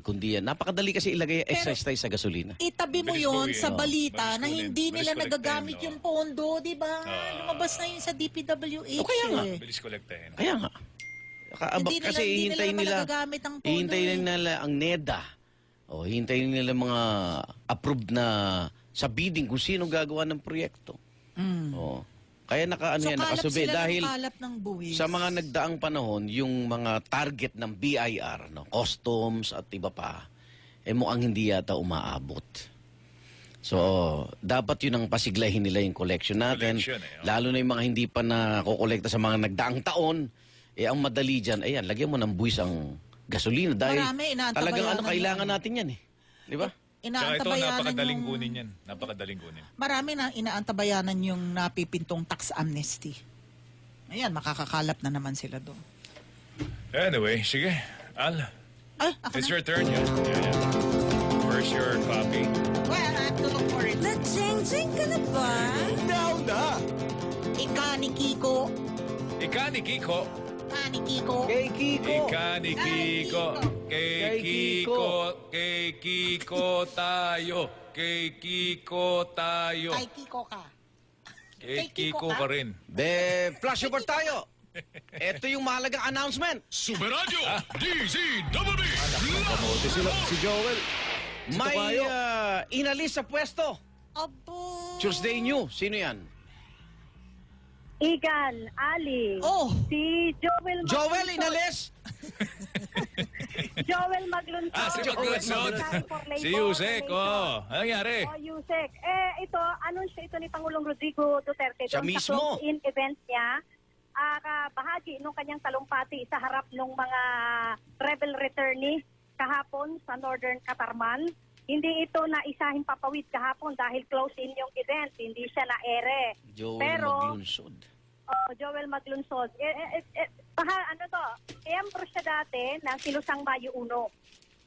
Speaker 3: kundi yan. Napakadali kasi ilagay ang excise tax sa gasolina.
Speaker 2: Itabi mo
Speaker 1: Bilis
Speaker 2: yun
Speaker 1: bawiin,
Speaker 2: sa
Speaker 1: no?
Speaker 2: balita
Speaker 1: Bilis
Speaker 2: na
Speaker 1: kunin,
Speaker 2: hindi
Speaker 1: bilis
Speaker 2: nila
Speaker 1: kolektahin,
Speaker 2: nagagamit
Speaker 1: no?
Speaker 2: yung pondo, di ba? Lumabas na yun sa DPWH.
Speaker 3: O kaya nga.
Speaker 2: eh.
Speaker 1: Bilis kolektahin.
Speaker 3: Kaya nga. Kasi
Speaker 2: hindi
Speaker 3: hihintayin
Speaker 2: nila
Speaker 3: nila,
Speaker 2: nagagamit ang pondo.
Speaker 3: hihintayin nila ang NEDA. O hihintayin nila mga approved na sa bidding kung sino gagawa ng proyekto. O. Kaya
Speaker 2: So, kalap
Speaker 3: nakasubi
Speaker 2: sila
Speaker 3: dahil
Speaker 2: ng kalap ng buwis.
Speaker 3: sa mga nagdaang panahon, yung mga target ng BIR, customs at iba pa, mukhang hindi yata umaabot. So, dapat yun ang pasiglahin nila yung collection natin.
Speaker 1: Collection,
Speaker 3: Lalo na yung mga hindi pa nakokolekta sa mga nagdaang taon. Ang madali dyan, ayan, lagyan mo ng buwis ang gasolina. Dahil
Speaker 2: Marami, inaantabayanan
Speaker 3: talagang kailangan
Speaker 2: yan.
Speaker 3: natin yan eh. Di ba?
Speaker 1: Saka ito,
Speaker 2: Inaantabayanan
Speaker 1: napakadaling
Speaker 2: yung...
Speaker 1: kunin yan. Napakadaling kunin.
Speaker 2: Marami na inaantabayanan yung napipintong tax amnesty. Ayan, makakakalap na naman sila doon.
Speaker 1: Anyway, sige. Al,
Speaker 2: Ay, ako
Speaker 1: it's
Speaker 2: na.
Speaker 1: your turn. Yeah. Where's your copy?
Speaker 2: Well, I have to look for it.
Speaker 9: Na-jeng-jeng ka na ba?
Speaker 6: Now na!
Speaker 2: Ika ni Kiko.
Speaker 1: Ika ni Kiko.
Speaker 2: Ika ni Kiko.
Speaker 3: Kay Kiko.
Speaker 1: Ika ni Kiko. Kay
Speaker 3: Kay Kiko.
Speaker 1: Kiko. Kay Kiko tayo. Kay Kiko tayo.
Speaker 2: Kay Kiko ka.
Speaker 1: Kay
Speaker 2: Kay Kiko
Speaker 1: Kiko
Speaker 2: ka?
Speaker 1: ka rin.
Speaker 3: Flash report tayo. Ito yung mahalagang announcement.
Speaker 6: Superadyo! DZWB!
Speaker 1: Kamote sila. Si Joel.
Speaker 3: May inalis sa pwesto.
Speaker 2: Abo.
Speaker 3: Tuesday New. Sino yan?
Speaker 5: Igan, Ali,
Speaker 2: Oh,
Speaker 5: si Joel
Speaker 3: Joel,
Speaker 5: Maglunsod.
Speaker 3: inalis?
Speaker 5: Joel Maglunsod.
Speaker 1: Si Maglunsod.
Speaker 5: Secretary for Labor
Speaker 1: Si Yusek.
Speaker 5: Relations.
Speaker 1: Anong nangyari?
Speaker 5: Yusek. Ito, anunsyo ito ni Pangulong Rodrigo Duterte
Speaker 3: Siya
Speaker 5: doon
Speaker 3: mismo.
Speaker 5: sa close-in event niya. Bahagi nung kanyang talumpati sa harap ng mga rebel returnee kahapon sa Northern Katarman. Hindi ito na isahing papawid kahapon dahil close-in yung event. Hindi siya na-ere.
Speaker 3: Joel
Speaker 5: Pero,
Speaker 3: Maglunsod.
Speaker 5: Joel Maglunsod. Miyembro siya dati ng Kilusang Mayo 1.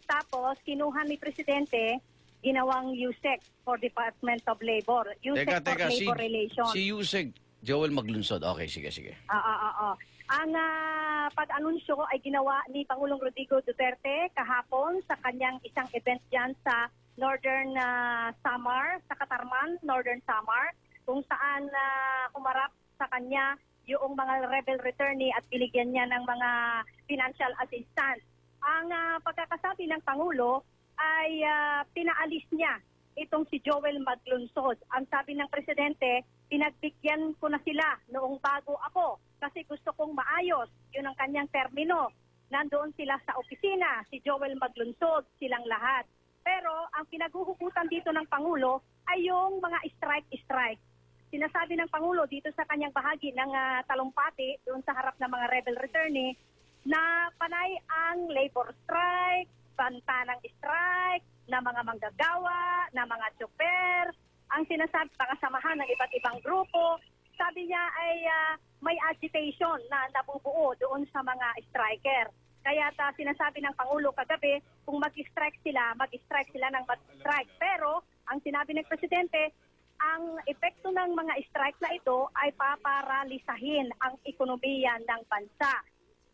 Speaker 5: Tapos, kinuha ni Presidente, ginawang USEC for Department of Labor. USEC for Labor Relations.
Speaker 3: Si Yusek Joel Maglunsod. Okay, sige.
Speaker 5: Ang pag-anunsyo ay ginawa ni Pangulong Rodrigo Duterte kahapon sa kanyang isang event dyan sa Northern Samar, sa Katarman, Northern Samar, kung saan kumarap sa kanya yung mga rebel returnee at binigyan niya ng mga financial assistance. Ang pagkakasabi ng Pangulo ay pinaalis niya itong si Joel Maglunsod. Ang sabi ng Presidente, pinagbigyan ko na sila noong bago ako kasi gusto kong maayos. Yun ang kanyang termino. Nandoon sila sa opisina, si Joel Maglunsod, silang lahat. Pero ang pinaghuhugutan dito ng Pangulo ay yung mga strike-strike. Sinasabi ng Pangulo dito sa kanyang bahagi ng talumpati, doon sa harap ng mga rebel returnee, na panay ang labor strike, banta ng strike, na mga manggagawa, na mga chopper, ang sinasabi mga samahan ng iba't ibang grupo. Sabi niya ay may agitation na nabubuo doon sa mga striker. Kaya sinasabi ng Pangulo kagabi, kung mag-strike sila ng mag-strike. Pero ang sinabi ng Presidente, ang epekto ng mga strike na ito ay paparalisahin ang ekonomiya ng bansa.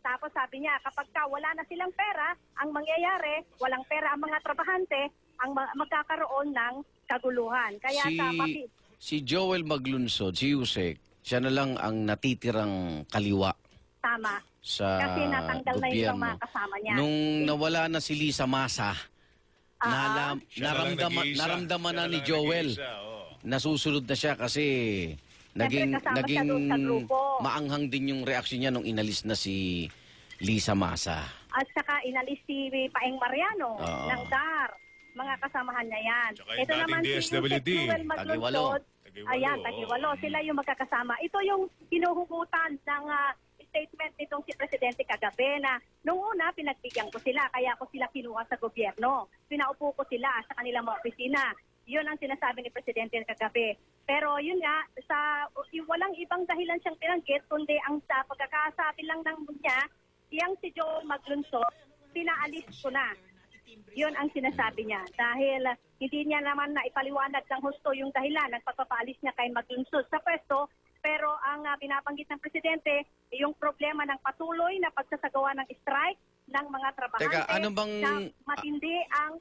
Speaker 5: Tapos sabi niya, kapag wala na silang pera, ang mangyayari, walang pera ang mga trabahante, ang magkakaroon ng kaguluhan. Kaya
Speaker 3: si Joel Maglunsod, si Yusek, siya na lang ang natitirang kaliwa
Speaker 5: tama.
Speaker 3: sa
Speaker 5: Kasi natanggal na yung
Speaker 3: gobyerno.
Speaker 5: mga kasama niya.
Speaker 3: Nung nawala na si Lisa Masa,
Speaker 1: Siya na lang nag-iisa.
Speaker 3: naramdaman
Speaker 1: Siya
Speaker 3: na
Speaker 1: na
Speaker 3: ni
Speaker 1: lang
Speaker 3: Joel.
Speaker 1: nag-iisa, oo.
Speaker 3: Nasusunod na siya kasi naging
Speaker 5: kasama siya doon sa grupo.
Speaker 3: maanghang din yung reaksyon niya nung inalis na si Lisa Masa.
Speaker 5: At saka inalis si Paeng Mariano
Speaker 3: Oo.
Speaker 5: ng DAR. Mga kasamahan niya yan.
Speaker 1: Tsaka yung
Speaker 5: Ito
Speaker 1: dating
Speaker 5: naman si
Speaker 1: DSWD.
Speaker 5: Joel Maglunsod.
Speaker 1: Tagiwalo,
Speaker 5: Ayan,
Speaker 1: oo.
Speaker 5: Tagiwalo. Sila yung magkakasama. Ito yung hinuhugutan ng statement nitong si Presidente kagabi na nung una pinagbigyan ko sila kaya ko sila kinuha sa gobyerno. Pinaupo ko sila sa kanilang mga opisina. Yun ang sinasabi ni Presidente kagabi. Pero yun nga, walang ibang dahilan siyang pinanggit kundi ang sa pagkakasabi lang ng niya, yang si Joel Maglunsod, pinaalis ko na. Yun ang sinasabi niya. Dahil hindi niya naman na ipaliwanag ng husto yung dahilan ng pagpapaalis niya kay Maglunsod sa pwesto. Pero ang binabanggit ng Presidente, yung problema ng patuloy na pagsasagawa ng strike ng mga trabahante
Speaker 3: Teka, ano bang
Speaker 5: na matindi ang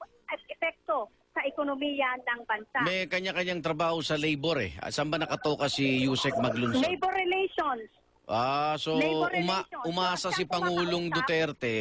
Speaker 5: epekto sa ekonomiya ng bansa.
Speaker 3: may kanya-kanyang trabaho sa labor eh. Saan ba nakatoka si Yusek Maglunsod?
Speaker 5: Labor relations.
Speaker 3: So
Speaker 5: Labor relations.
Speaker 3: umasa si
Speaker 5: Saan
Speaker 3: Pangulong
Speaker 5: kumakausap?
Speaker 3: Duterte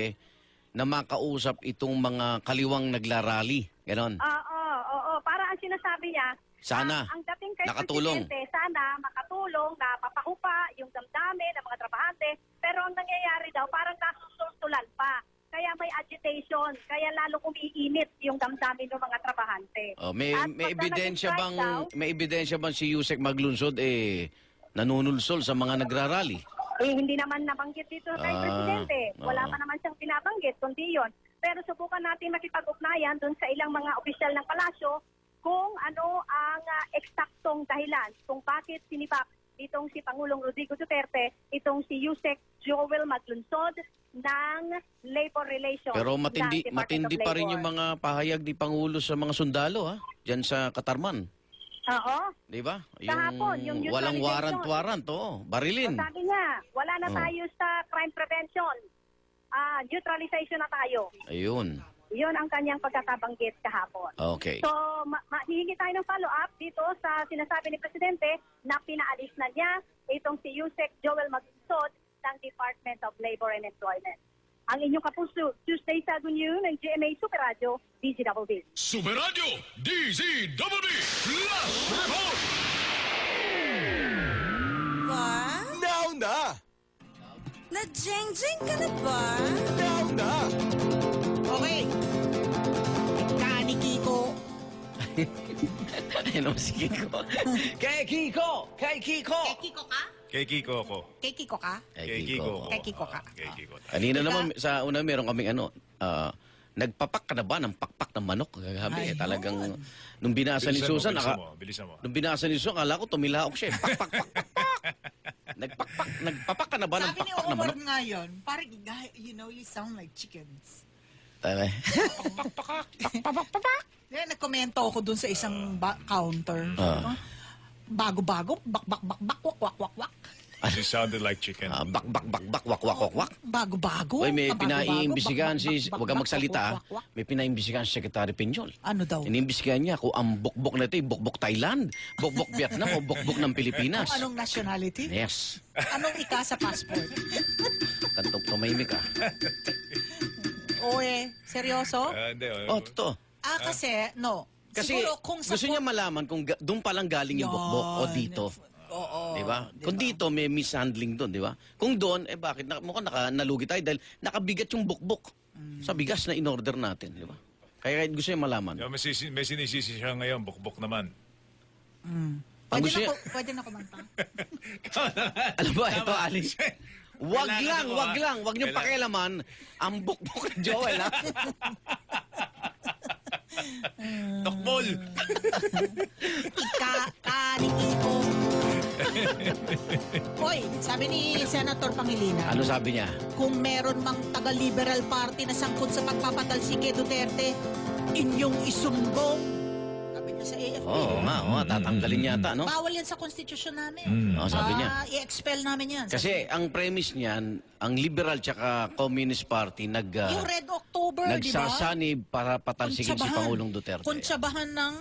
Speaker 3: na makausap itong mga kaliwang naglarally. Ganon.
Speaker 5: Oo. Para ang sinasabi niya,
Speaker 3: Sana.
Speaker 5: ang dating kay
Speaker 3: Nakatulong.
Speaker 5: Presidente, sana makatulong na papahupa yung damdamin ng mga trabahante. Pero ang nangyayari daw, parang nasusultulan pa. Kaya may agitation, kaya lalo umiinit yung damdamin ng mga trabahante.
Speaker 3: May
Speaker 5: At
Speaker 3: may
Speaker 5: pagka
Speaker 3: ebidensya
Speaker 5: nag-strike
Speaker 3: bang
Speaker 5: daw,
Speaker 3: may ebidensya bang si Yusek Maglunsod nanunulsol sa mga nagrarally?
Speaker 5: hindi naman nabanggit dito kay Presidente. Wala
Speaker 3: oo.
Speaker 5: pa naman siyang binabanggit, kundi yun. Pero subukan natin makipag-ugnayan doon sa ilang mga opisyal ng palasyo kung ano ang eksaktong dahilan kung bakit sinibak itong si Pangulong Rodrigo Duterte, itong si Yusek Joel Maglunsod ng Labor Relations.
Speaker 3: Pero
Speaker 5: ng
Speaker 3: matindi
Speaker 5: Department of
Speaker 3: pa rin
Speaker 5: Labor.
Speaker 3: yung mga pahayag ni Pangulo sa mga sundalo, ha? Diyan sa Katarman.
Speaker 5: Oo.
Speaker 3: Di ba?
Speaker 5: Kahapon, yung
Speaker 3: walang
Speaker 5: neutralization.
Speaker 3: warrant, oo. Barilin.
Speaker 5: So, sabi niya, wala na
Speaker 3: Oh.
Speaker 5: tayo sa crime prevention. Neutralization na tayo.
Speaker 3: Ayun.
Speaker 5: Yun ang kanyang pagkakabanggit kahapon.
Speaker 3: Okay.
Speaker 5: So, hihingi tayo ng follow-up dito sa sinasabi ni Presidente na pinaalis na niya itong si Yusek Joel Maglunsod ng Department of Labor and Employment. Ang inyong kapuso, Tuesday sa Agunyo ng GMA Super Radio, DZWB.
Speaker 6: Super Radio DZWB Last Report.
Speaker 9: Ba?
Speaker 6: Now na!
Speaker 9: Na-jeng-jeng ka na ba?
Speaker 6: Now na!
Speaker 2: Okay. Kaniki ko.
Speaker 3: Ano si Kiko? Kay Kiko! Kay Kiko!
Speaker 2: Kiko ka?
Speaker 1: Kay Kiko ako.
Speaker 2: Kiko ka?
Speaker 1: Kay Kiko ako.
Speaker 2: Kay Kiko ka.
Speaker 1: Kay Kiko.
Speaker 3: Kanina naman, sa una meron kaming nagpapak ka na ba ng pakpak ng manok? Kagabi,
Speaker 2: Ayun.
Speaker 3: talagang, nung binasa ni Susan,
Speaker 1: Bilisan mo.
Speaker 3: nung binasa ni Susan, akala ko tumilaok siya. Pak, pak, pak, pak, pak. Nagpapak ka na ba ng
Speaker 2: Sabi ni
Speaker 3: pakpak ng
Speaker 2: Omar
Speaker 3: manok?
Speaker 2: ngayon, parang, you sound like chickens.
Speaker 3: Tayo.
Speaker 2: Nagkomento ako dun sa isang counter. Bago-bago, bak-bak-bak-bak, wak-wak-wak-wak.
Speaker 1: She sounded like chicken.
Speaker 3: Bak, bak, bak, bak, wak, wak, wak, wak.
Speaker 2: Bago-bago.
Speaker 3: Uy, may
Speaker 2: bago-bago,
Speaker 3: pinaiimbisigahan
Speaker 2: bak-bak-bak,
Speaker 3: si, wag kang
Speaker 2: bak-bak,
Speaker 3: magsalita, ha?
Speaker 2: wak-wak-wak.
Speaker 3: May pinaiimbisigahan si Secretary Pinyol.
Speaker 2: Ano daw?
Speaker 3: Iniimbisigahan niya kung ang bukbok na ito, bukbok Thailand, bukbok Vietnam o bukbok ng Pilipinas.
Speaker 2: Anong nationality?
Speaker 3: Yes.
Speaker 2: Anong ika sa passport?
Speaker 3: Tumahimik ka.
Speaker 2: Seryoso?
Speaker 1: Hindi.
Speaker 3: Oh, totoo.
Speaker 2: Kasi, no.
Speaker 3: Kasi
Speaker 2: Siguro kung sa
Speaker 3: gusto niya malaman kung doon pa lang galing yung bukbok o dito.
Speaker 2: Oo.
Speaker 3: Di ba? Kung dito may mishandling doon, di ba? Kung doon, bakit? Mukhang nalugi tayo dahil nakabigat yung bukbok sa bigas na in-order natin, di ba? Kaya gusto niya malaman.
Speaker 1: May sinisisi siya ngayon, bukbok naman.
Speaker 2: Pwede na kumanta.
Speaker 3: Alam ba, ito, Alice? Wag niyong pakialaman ang bukbok ni Joel, ha?
Speaker 1: Tokbol!
Speaker 2: Kaniki ko. Hoy, sabi ni Senator Pangilinan,
Speaker 3: Ano sabi niya?
Speaker 2: kung meron mang taga-Liberal Party na sangkot sa pagpapatalsik kay Duterte, inyong isumbong. Sabi niya sa AFP.
Speaker 3: Oo nga, tatanggalin yata, no?
Speaker 2: Bawal yan sa konstitusyon namin.
Speaker 3: Sabi niya.
Speaker 2: I-expel namin yan.
Speaker 3: Kasi ang premise niyan, ang Liberal tsaka Communist Party
Speaker 2: Yung Red October, di ba?
Speaker 3: nagsasanib para patalsikin si
Speaker 2: Kuntsabahan.
Speaker 3: Pangulong Duterte.
Speaker 2: Kuntsabahan ng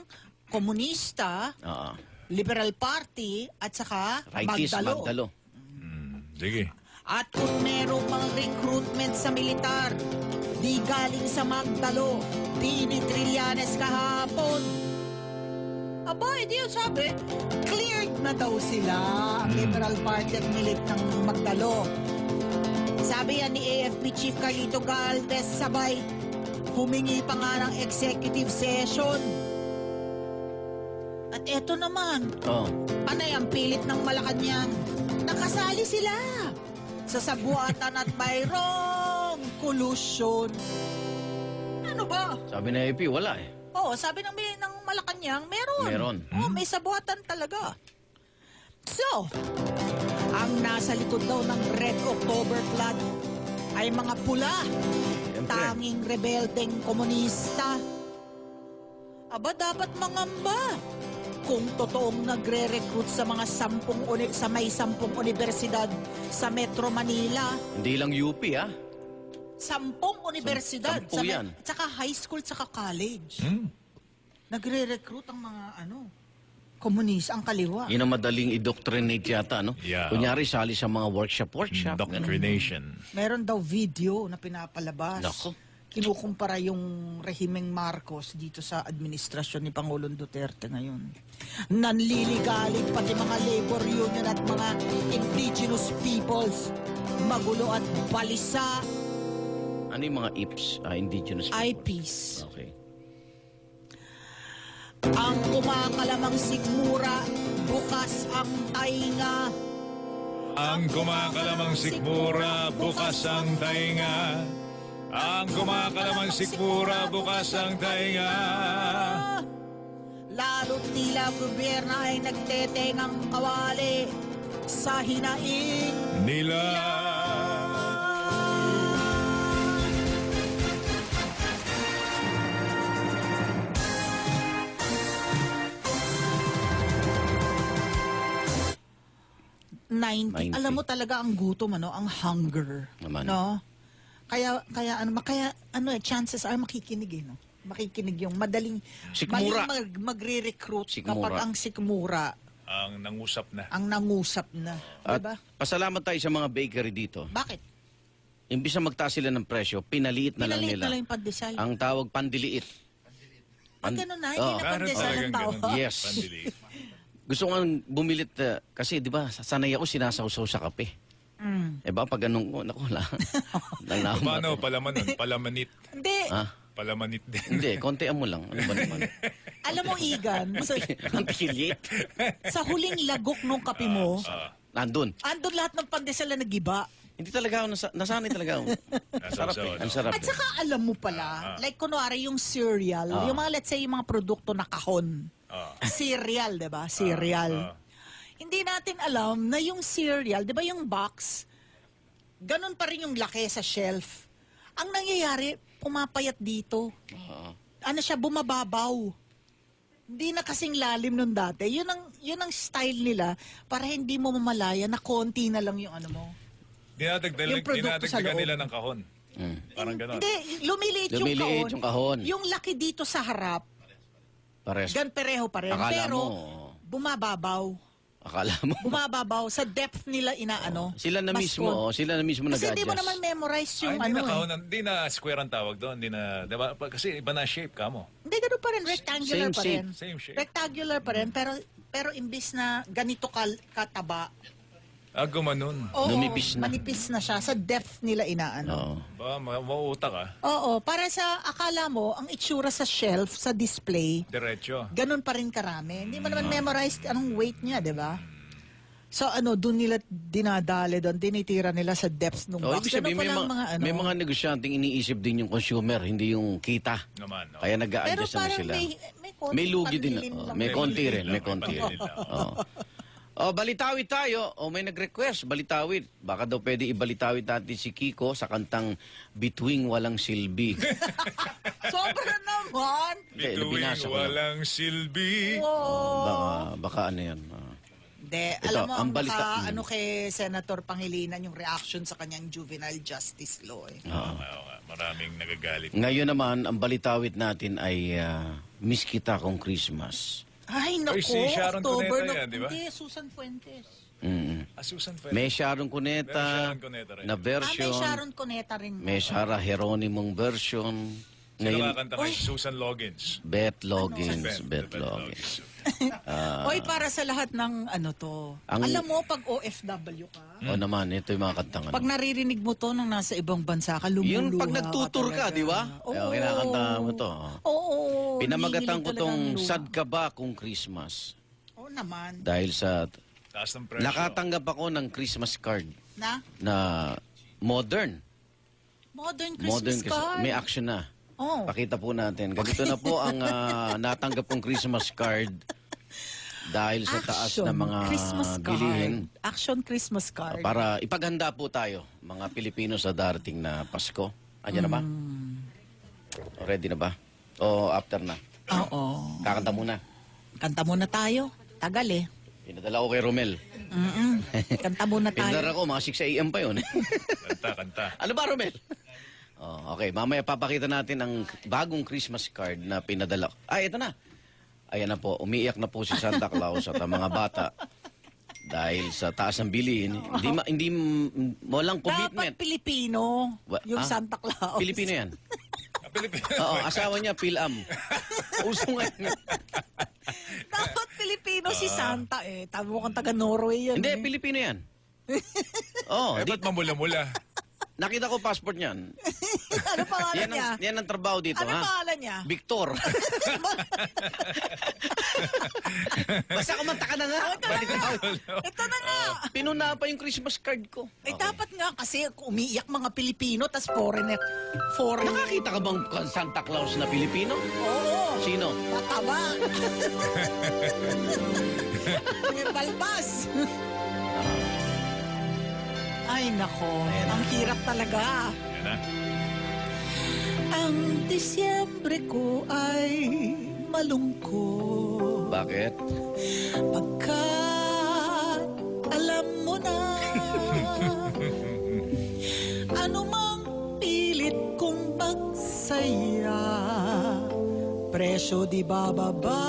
Speaker 2: komunista,
Speaker 3: Oo.
Speaker 2: Liberal Party, at saka
Speaker 3: Rightist, Magdalo.
Speaker 1: Sige.
Speaker 2: At kung merong mga recruitment sa militar, di galing sa Magdalo, di ni Trillanes kahapon. Aba, hindi yun sabi. Cleared na daw sila ang Liberal Party at milit ng Magdalo. Sabi yan ni AFP Chief Carlito Galvez, sabay humingi pa nga ng executive session. At eto naman,
Speaker 3: Oo.
Speaker 2: panay ang pilit ng Malacanang. Nakasali sila sa sabuatan at mayroong kolusyon. Ano ba?
Speaker 3: Sabi na AP, wala eh.
Speaker 2: Oo, sabi ng Malacanang, meron.
Speaker 3: Meron.
Speaker 2: Oo, may sabuatan talaga. So, ang nasa likod daw ng Red October Flood ay mga pula,
Speaker 3: Siyempre.
Speaker 2: tanging rebeldeng komunista. Aba, dapat mangamba kung totoong nagre-recruit sa mga sa may 10 universidad sa Metro Manila.
Speaker 3: Hindi lang UP, ha?
Speaker 2: 10 universidad.
Speaker 3: 10 yan.
Speaker 2: Tsaka high school, tsaka college. Nagre-recruit ang mga komunista, ang kaliwa.
Speaker 3: Yun ang madaling i-doctrinate yata, no?
Speaker 1: Yeah.
Speaker 3: Kunyari, sali sa mga workshop.
Speaker 1: Indoctrination.
Speaker 2: Meron daw video na pinapalabas.
Speaker 3: Nako.
Speaker 2: Kinukumpara yung rehimeng Marcos dito sa administrasyon ni Pangulong Duterte ngayon. Nanliligalig pati mga labor union at mga indigenous peoples. Magulo at balisa.
Speaker 3: Ano yung mga IPs? Indigenous people?
Speaker 2: IPs.
Speaker 3: Okay.
Speaker 2: Ang kumakalamang sigmura, bukas ang tainga.
Speaker 1: Ang kumakalamang sikmura, bukas ang tainga. Ang kumakalamang sikmura, bukas ang tainga.
Speaker 2: Lalo't tila gobyerno ay nagtetengang kawali. sa hinaing
Speaker 1: Nila.
Speaker 2: Alam mo talaga ang gutom, ano, ang hunger,
Speaker 3: Naman.
Speaker 2: no? Kaya chances are makikinig, no? Makikinig yung madaling
Speaker 3: Sikmura.
Speaker 2: magre-recruit
Speaker 3: Sikmura.
Speaker 2: kapag ang sikmura
Speaker 1: Ang nangusap na.
Speaker 2: ang nangusap na,
Speaker 3: At
Speaker 2: diba?
Speaker 3: pasalamat tayo sa mga bakery dito.
Speaker 2: Bakit?
Speaker 3: Imbis na magtaas sila ng presyo, pinaliit na lang
Speaker 2: Pinaliit
Speaker 3: nila.
Speaker 2: na lang yung pandesal.
Speaker 3: Ang tawag pandiliit.
Speaker 2: Ganun na, hindi
Speaker 3: Oo.
Speaker 2: na pandesal ang
Speaker 1: talagang
Speaker 2: tawag.
Speaker 1: ganun.
Speaker 3: Yes.
Speaker 1: Pandiliit.
Speaker 3: Gusto ko nga bumilit kasi 'di ba sanay ako sinasawsaw sa kape. Eh ba pag ganun ko, naku lang.
Speaker 1: Paano? Palaman nun? Palamanit.
Speaker 2: Hindi.
Speaker 3: Ha?
Speaker 1: Palamanit din.
Speaker 3: Hindi, kontian mo lang. Ano ba naman?
Speaker 2: Alam mo, Igan,
Speaker 3: Ang tilit.
Speaker 2: sa huling lagok nung kape mo,
Speaker 3: Nandun.
Speaker 2: andun lahat ng pandesal na nagiba.
Speaker 3: Hindi talaga ako, nasanay talaga ako. Sarap eh. Ang sarap
Speaker 2: At
Speaker 3: eh.
Speaker 2: saka alam mo pala, like kunwari yung cereal, yung mga let's say yung mga produkto na kahon. Cereal, 'di ba? Cereal. Hindi natin alam na yung cereal, 'di ba yung box, ganun pa rin yung laki sa shelf. Ang nangyayari, pumapayat dito. Ano siya, bumababaw. Hindi na kasing lalim nung dati. Yun ang style nila para hindi mo mamalaya na konti na lang yung ano mo. Yung produkto sa
Speaker 1: Dinadagdagan
Speaker 2: loob.
Speaker 1: nila ng kahon. Parang gano'n.
Speaker 2: Hindi, lumiliit
Speaker 3: Lumiliit yung kahon.
Speaker 2: Yung laki dito sa harap,
Speaker 3: Pares.
Speaker 2: pareho pa rin.
Speaker 3: Akala
Speaker 2: Pero
Speaker 3: mo.
Speaker 2: bumababaw.
Speaker 3: Akala mo.
Speaker 2: Bumababaw. Sa depth nila inaano.
Speaker 3: Sila na
Speaker 2: mas
Speaker 3: mismo,
Speaker 2: con-
Speaker 3: sila na mismo
Speaker 2: Kasi
Speaker 3: nag-adjust.
Speaker 2: hindi mo naman memorize yung
Speaker 1: Hindi na
Speaker 2: ano
Speaker 1: kahon,
Speaker 2: eh.
Speaker 1: hindi na square ang tawag doon. Hindi na, diba? Kasi iba na shape ka mo.
Speaker 2: Hindi, ganun pa rin. Rectangular
Speaker 3: Same
Speaker 2: pa
Speaker 3: shape.
Speaker 2: rin.
Speaker 1: Same shape.
Speaker 2: Rectangular pa rin. Pero imbis na ganito kataba,
Speaker 1: Gumanon.
Speaker 2: oo,
Speaker 3: Lumipis na.
Speaker 2: manipis na siya. Sa depth nila inaano.
Speaker 3: Oo.
Speaker 1: Ba, mauutak ah.
Speaker 2: Oo, para sa akala mo, ang itsura sa shelf, sa display,
Speaker 1: Diretso.
Speaker 2: ganun pa rin karami. Hindi mo naman memorize anong weight niya, di ba? So doon nila dinadali doon, tinitira nila sa depths ng
Speaker 3: Oh,
Speaker 2: box.
Speaker 3: ibig sabihin,
Speaker 2: Ganun pala ang mga ano.
Speaker 3: may mga negosyanteng iniisip din yung consumer, hindi yung kita.
Speaker 1: Naman. No?
Speaker 3: Kaya
Speaker 2: Pero
Speaker 3: nag-a-adjust naman
Speaker 2: parang
Speaker 3: sila.
Speaker 2: may konting
Speaker 3: May lugi din.
Speaker 2: panlilim lang.
Speaker 3: May konti rin. May
Speaker 1: May
Speaker 3: konti rin.
Speaker 1: panlilim lang.
Speaker 3: Oo. Balitawid tayo. May nag-request. Balitawid. Baka daw pwede ibalitawid natin si Kiko sa kantang Bituing Walang Silbi.
Speaker 2: Sobra naman!
Speaker 3: Hindi,
Speaker 1: Bituing
Speaker 3: binasa ko lang.
Speaker 1: walang silbi.
Speaker 2: Wow!
Speaker 3: Baka ano yan.
Speaker 2: Hindi,
Speaker 3: Ito,
Speaker 2: alam mo,
Speaker 3: ang
Speaker 2: ang
Speaker 3: balita-
Speaker 2: ano kay Senator Pangilinan yung reaction sa kanyang juvenile justice law eh.
Speaker 1: Oo nga, maraming nagagalit.
Speaker 3: Ngayon naman, ang balitawid natin ay Miss Kita Kong Christmas.
Speaker 2: Ay, naku,
Speaker 1: si Sharon
Speaker 2: October
Speaker 1: Cuneta yan, di ba?
Speaker 2: Hindi, Susan Fuentes.
Speaker 1: Susan Fuentes.
Speaker 3: May Sharon Cuneta
Speaker 1: May Sharon Cuneta rin.
Speaker 3: na
Speaker 2: May
Speaker 3: version.
Speaker 2: Sharon Cuneta rin.
Speaker 3: May Sarah Heronimong version.
Speaker 1: Sino
Speaker 3: Ngayon,
Speaker 1: kakanta kay Susan Loggins?
Speaker 3: Beth Loggins.
Speaker 1: Beth
Speaker 3: Beth Loggins.
Speaker 2: Oy, para sa lahat ng ano to. Alam mo, pag OFW ka,
Speaker 3: O naman, ito yung mga kantang
Speaker 2: pag naririnig mo to nung nasa ibang bansa ka, lumuluha
Speaker 3: Yung pag nagtutur ka,
Speaker 2: talaga.
Speaker 3: di ba?
Speaker 2: Oo.
Speaker 3: Kinakanta mo to.
Speaker 2: Oo.
Speaker 3: Pinamagatan
Speaker 2: hinihiling
Speaker 3: ko
Speaker 2: talaga
Speaker 3: tong
Speaker 2: ang luha.
Speaker 3: Sad Ka Ba Kung Christmas.
Speaker 2: Oo naman.
Speaker 3: Dahil sa
Speaker 1: Taas ng presyo.
Speaker 3: nakatanggap ako ng Christmas card
Speaker 2: Na?
Speaker 3: na modern.
Speaker 2: Modern Christmas
Speaker 3: Modern
Speaker 2: card.
Speaker 3: May action na.
Speaker 2: Oh.
Speaker 3: Pakita po natin. Ganito na po ang natanggap kong Christmas card dahil sa taas
Speaker 2: Action
Speaker 3: na mga
Speaker 2: Christmas
Speaker 3: bilihin.
Speaker 2: card. Action Christmas card.
Speaker 3: Para ipaghanda po tayo, mga Pilipino, sa darating na Pasko. Andiyan na ba? Ready na ba? O after na?
Speaker 2: Oo.
Speaker 3: Kakanta muna.
Speaker 2: Kanta muna tayo. Tagal eh.
Speaker 3: Pinadala ko kay Romel.
Speaker 2: Kanta muna tayo.
Speaker 3: Pinadala ko, mga 6 a.m. pa yun.
Speaker 1: Kanta.
Speaker 3: Ano ba, Romel? Okay, mamaya papakita natin ang bagong Christmas card na pinadala. Ito na. Ayan na po, umiiyak na po si Santa Claus at ang mga bata dahil sa taas ng bilihin. Walang
Speaker 2: Dapat
Speaker 3: commitment.
Speaker 2: Pilipino yung Santa Claus.
Speaker 3: Pilipino yan.
Speaker 1: Pilipino.
Speaker 3: Oo, asawa niya, Pilam. Uso ngayon.
Speaker 2: Dapat Pilipino si Santa eh. Tamo kang taga Norway yan.
Speaker 3: Hindi,
Speaker 2: eh.
Speaker 3: Pilipino yan. Oo,
Speaker 1: Ba't mamula-mula?
Speaker 3: nakita ko passport niyan.
Speaker 2: Ano pangalan niya?
Speaker 3: Yan ang trabaho dito,
Speaker 2: Ano
Speaker 3: ha?
Speaker 2: pangalan niya?
Speaker 3: Victor. Basta kumanta ka na nga.
Speaker 2: Ito na nga.
Speaker 3: Pinuna pa yung Christmas card ko.
Speaker 2: Eh dapat nga kasi umiiyak mga Pilipino tas foreigner. Foreigner.
Speaker 3: Nakakita ka bang Santa Claus na Pilipino?
Speaker 2: Oo.
Speaker 3: Sino?
Speaker 2: Mataba. May balbas. Ay, nako. Ang hirap talaga.
Speaker 1: Yan na.
Speaker 2: Ang Disyembre ko ay malungkot.
Speaker 3: Bakit?
Speaker 2: Pagkat alam mo na anumang pilit kong magsaya, presyo di bababa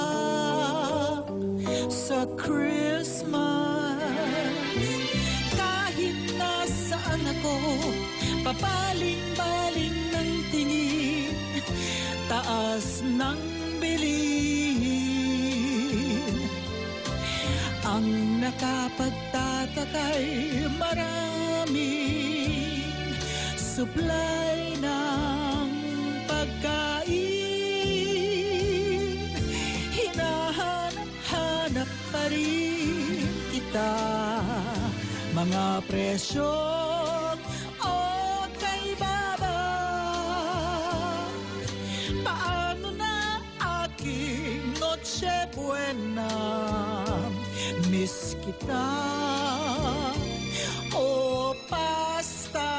Speaker 2: sa Christmas. Kahit nasaan ako, papaling-baling ng tingin, taas ng bilihin. Ang nakapagtatakay, maraming supply ng pagkain. Hinahanap-hanap pa rin kita, mga presyo okay baba. Paano na aking Noche Buena? Miss kita o pasta.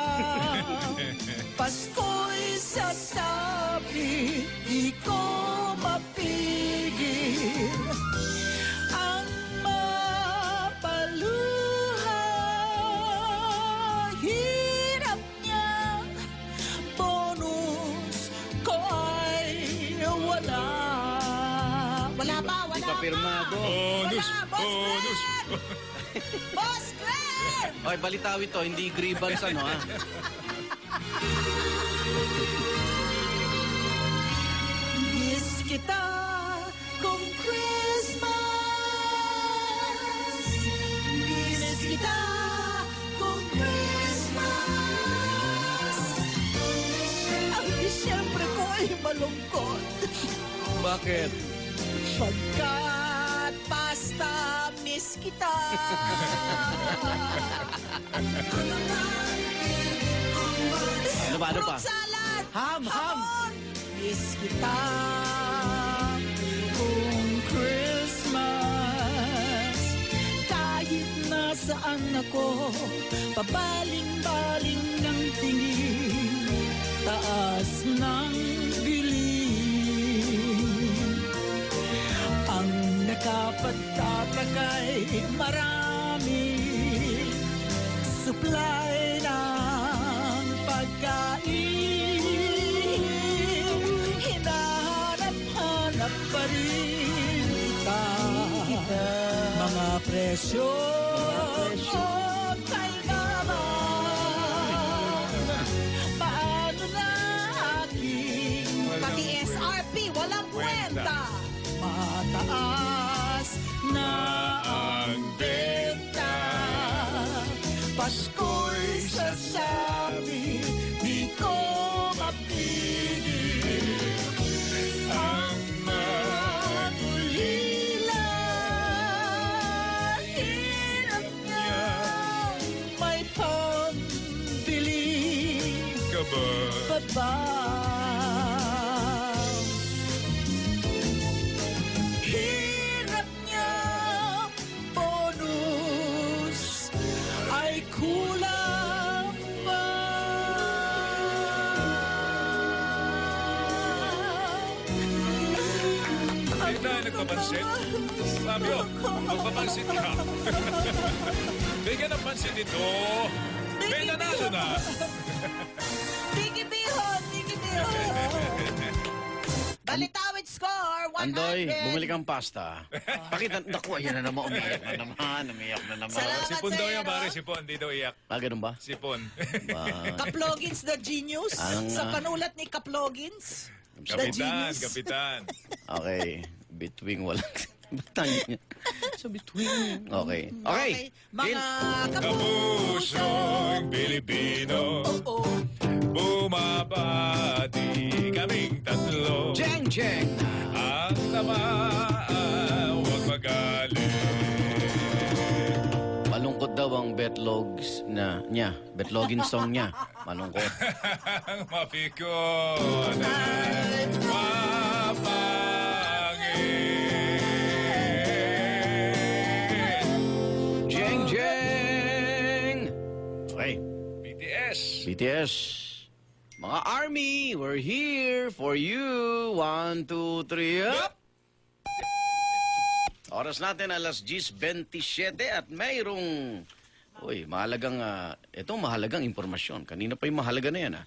Speaker 2: Pasko'y sasabi, di ko mapigil ang mapaluha. Hirap niya, bonus ko ay wala. Wala pa, wala
Speaker 3: Di pa pirmado.
Speaker 1: Bonus!
Speaker 2: Wala, Boss
Speaker 1: Bonus!
Speaker 2: Boss Glenn!
Speaker 3: Okay, balitaw ito. Hindi grievance ano ha.
Speaker 2: Miss kita kung Christmas. Miss kita kung Christmas. Ang Disyembre ko ay malungkot.
Speaker 3: Bakit?
Speaker 2: Pagkat pasta, miss kita.
Speaker 3: Ano ba?
Speaker 2: Fruit salad.
Speaker 3: Ham!
Speaker 2: Hamon. Miss kita kung Christmas. Kahit nasaan ako, pabaling-baling ng tingin, taas ng bilin. Ang nakapagtatakay, marami supply ng pagkain. Hinahanap-hanap pa rin kita, mga presyo okay baba. Paano na aking pati SRP walang kwenta, mataas na ang benta. Pasko'y sasabi, di ko mapigil ang magulila. Hirap niya, may pambili baba. Hirap niya, bonus ay kulang pa.
Speaker 1: Hindi tayo nagpapansin. Sabi ko, magpapansin ka. Bigyan ng pansin ito. May nanalo na.
Speaker 2: Tiki Bihon, Tiki Bihon. Balitawid score, 100.
Speaker 3: Andoy, bumili kang pasta. Pakita, naku, ayan na naman, umiyak na naman.
Speaker 2: Salamat,
Speaker 1: Sipon daw yan,
Speaker 2: sir,
Speaker 1: pare.
Speaker 2: oh.
Speaker 1: Sipon, di daw iyak.
Speaker 3: Ah, ganun ba?
Speaker 1: Sipon.
Speaker 2: Kaplogins the genius. Sa panulat ni Kaplogins, the
Speaker 1: Kapitan,
Speaker 2: genius.
Speaker 1: kapitan.
Speaker 3: Okay, between walang... Ba't niya? So, between... Okay. Okay.
Speaker 2: Mga
Speaker 1: Kapusong Pilipino,
Speaker 2: Oo.
Speaker 1: bumabati kaming tatlo.
Speaker 3: Jeng, jeng!
Speaker 1: Ang tamaan, huwag magalit.
Speaker 3: Malungkot daw ang betlogs na niya. Betlogin song niya. Malungkot.
Speaker 1: Ang mapikon ay mapangit.
Speaker 3: Jeng, jeng! Okay. Okay. BTS. Mga Army, we're here for you. 1, 2, 3, up! Oras natin alas 10:27 at mayroong mahalagang impormasyon. Kanina pa yung mahalaga na yan, ha?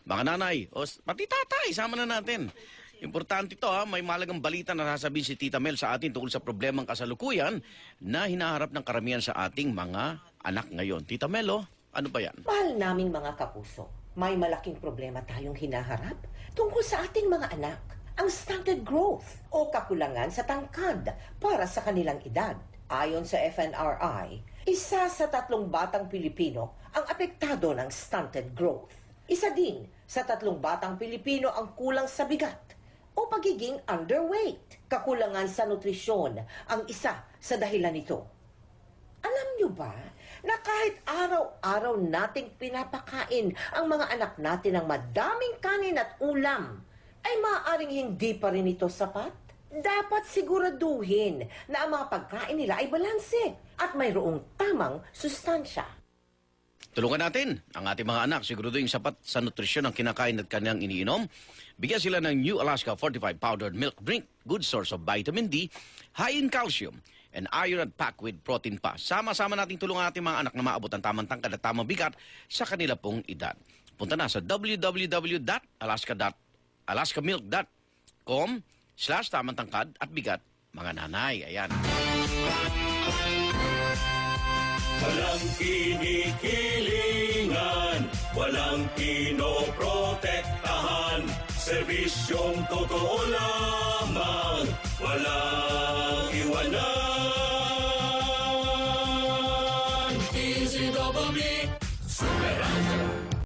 Speaker 3: Mga nanay, pati tatay, sama na natin. Importante ito, ha? May mahalagang balita na sasabihin si Tita Mel sa atin tungkol sa problemang kasalukuyan na hinaharap ng karamihan sa ating mga anak ngayon. Tita Mel, ano ba yan?
Speaker 10: Mahal naming mga kapuso, may malaking problema tayong hinaharap tungkol sa ating mga anak. Ang stunted growth o kakulangan sa tangkad para sa kanilang edad. Ayon sa FNRI, 1 sa 3 batang Pilipino ang apektado ng stunted growth. Isa din sa 3 batang Pilipino ang kulang sa bigat o pagiging underweight. Kakulangan sa nutrisyon ang isa sa dahilan nito. Alam niyo ba na kahit araw-araw nating pinapakain ang mga anak natin ng madaming kanin at ulam, ay maaaring hindi pa rin ito sapat? Dapat siguraduhin na ang mga pagkain nila ay balanse at mayroong tamang sustansya.
Speaker 3: Tulungan natin ang ating mga anak. Siguraduhin sapat sa nutrisyon ang kinakain at kanilang iniinom. Bigyan sila ng New Alaska Fortified Powdered Milk Drink. Good source of vitamin D, high in calcium, and iron at packed with protein pa. Sama-sama nating tulungan ating mga anak na maabot ang tamang tangkad at tamang bigat sa kanila pong edad. Punta na sa www.alaskamilk.com/tamang tangkad at bigat, mga nanay. Ayan.
Speaker 6: Walang kinikilingan, walang pinoprotektahan, serbisyong totoo lamang, walang iwanan.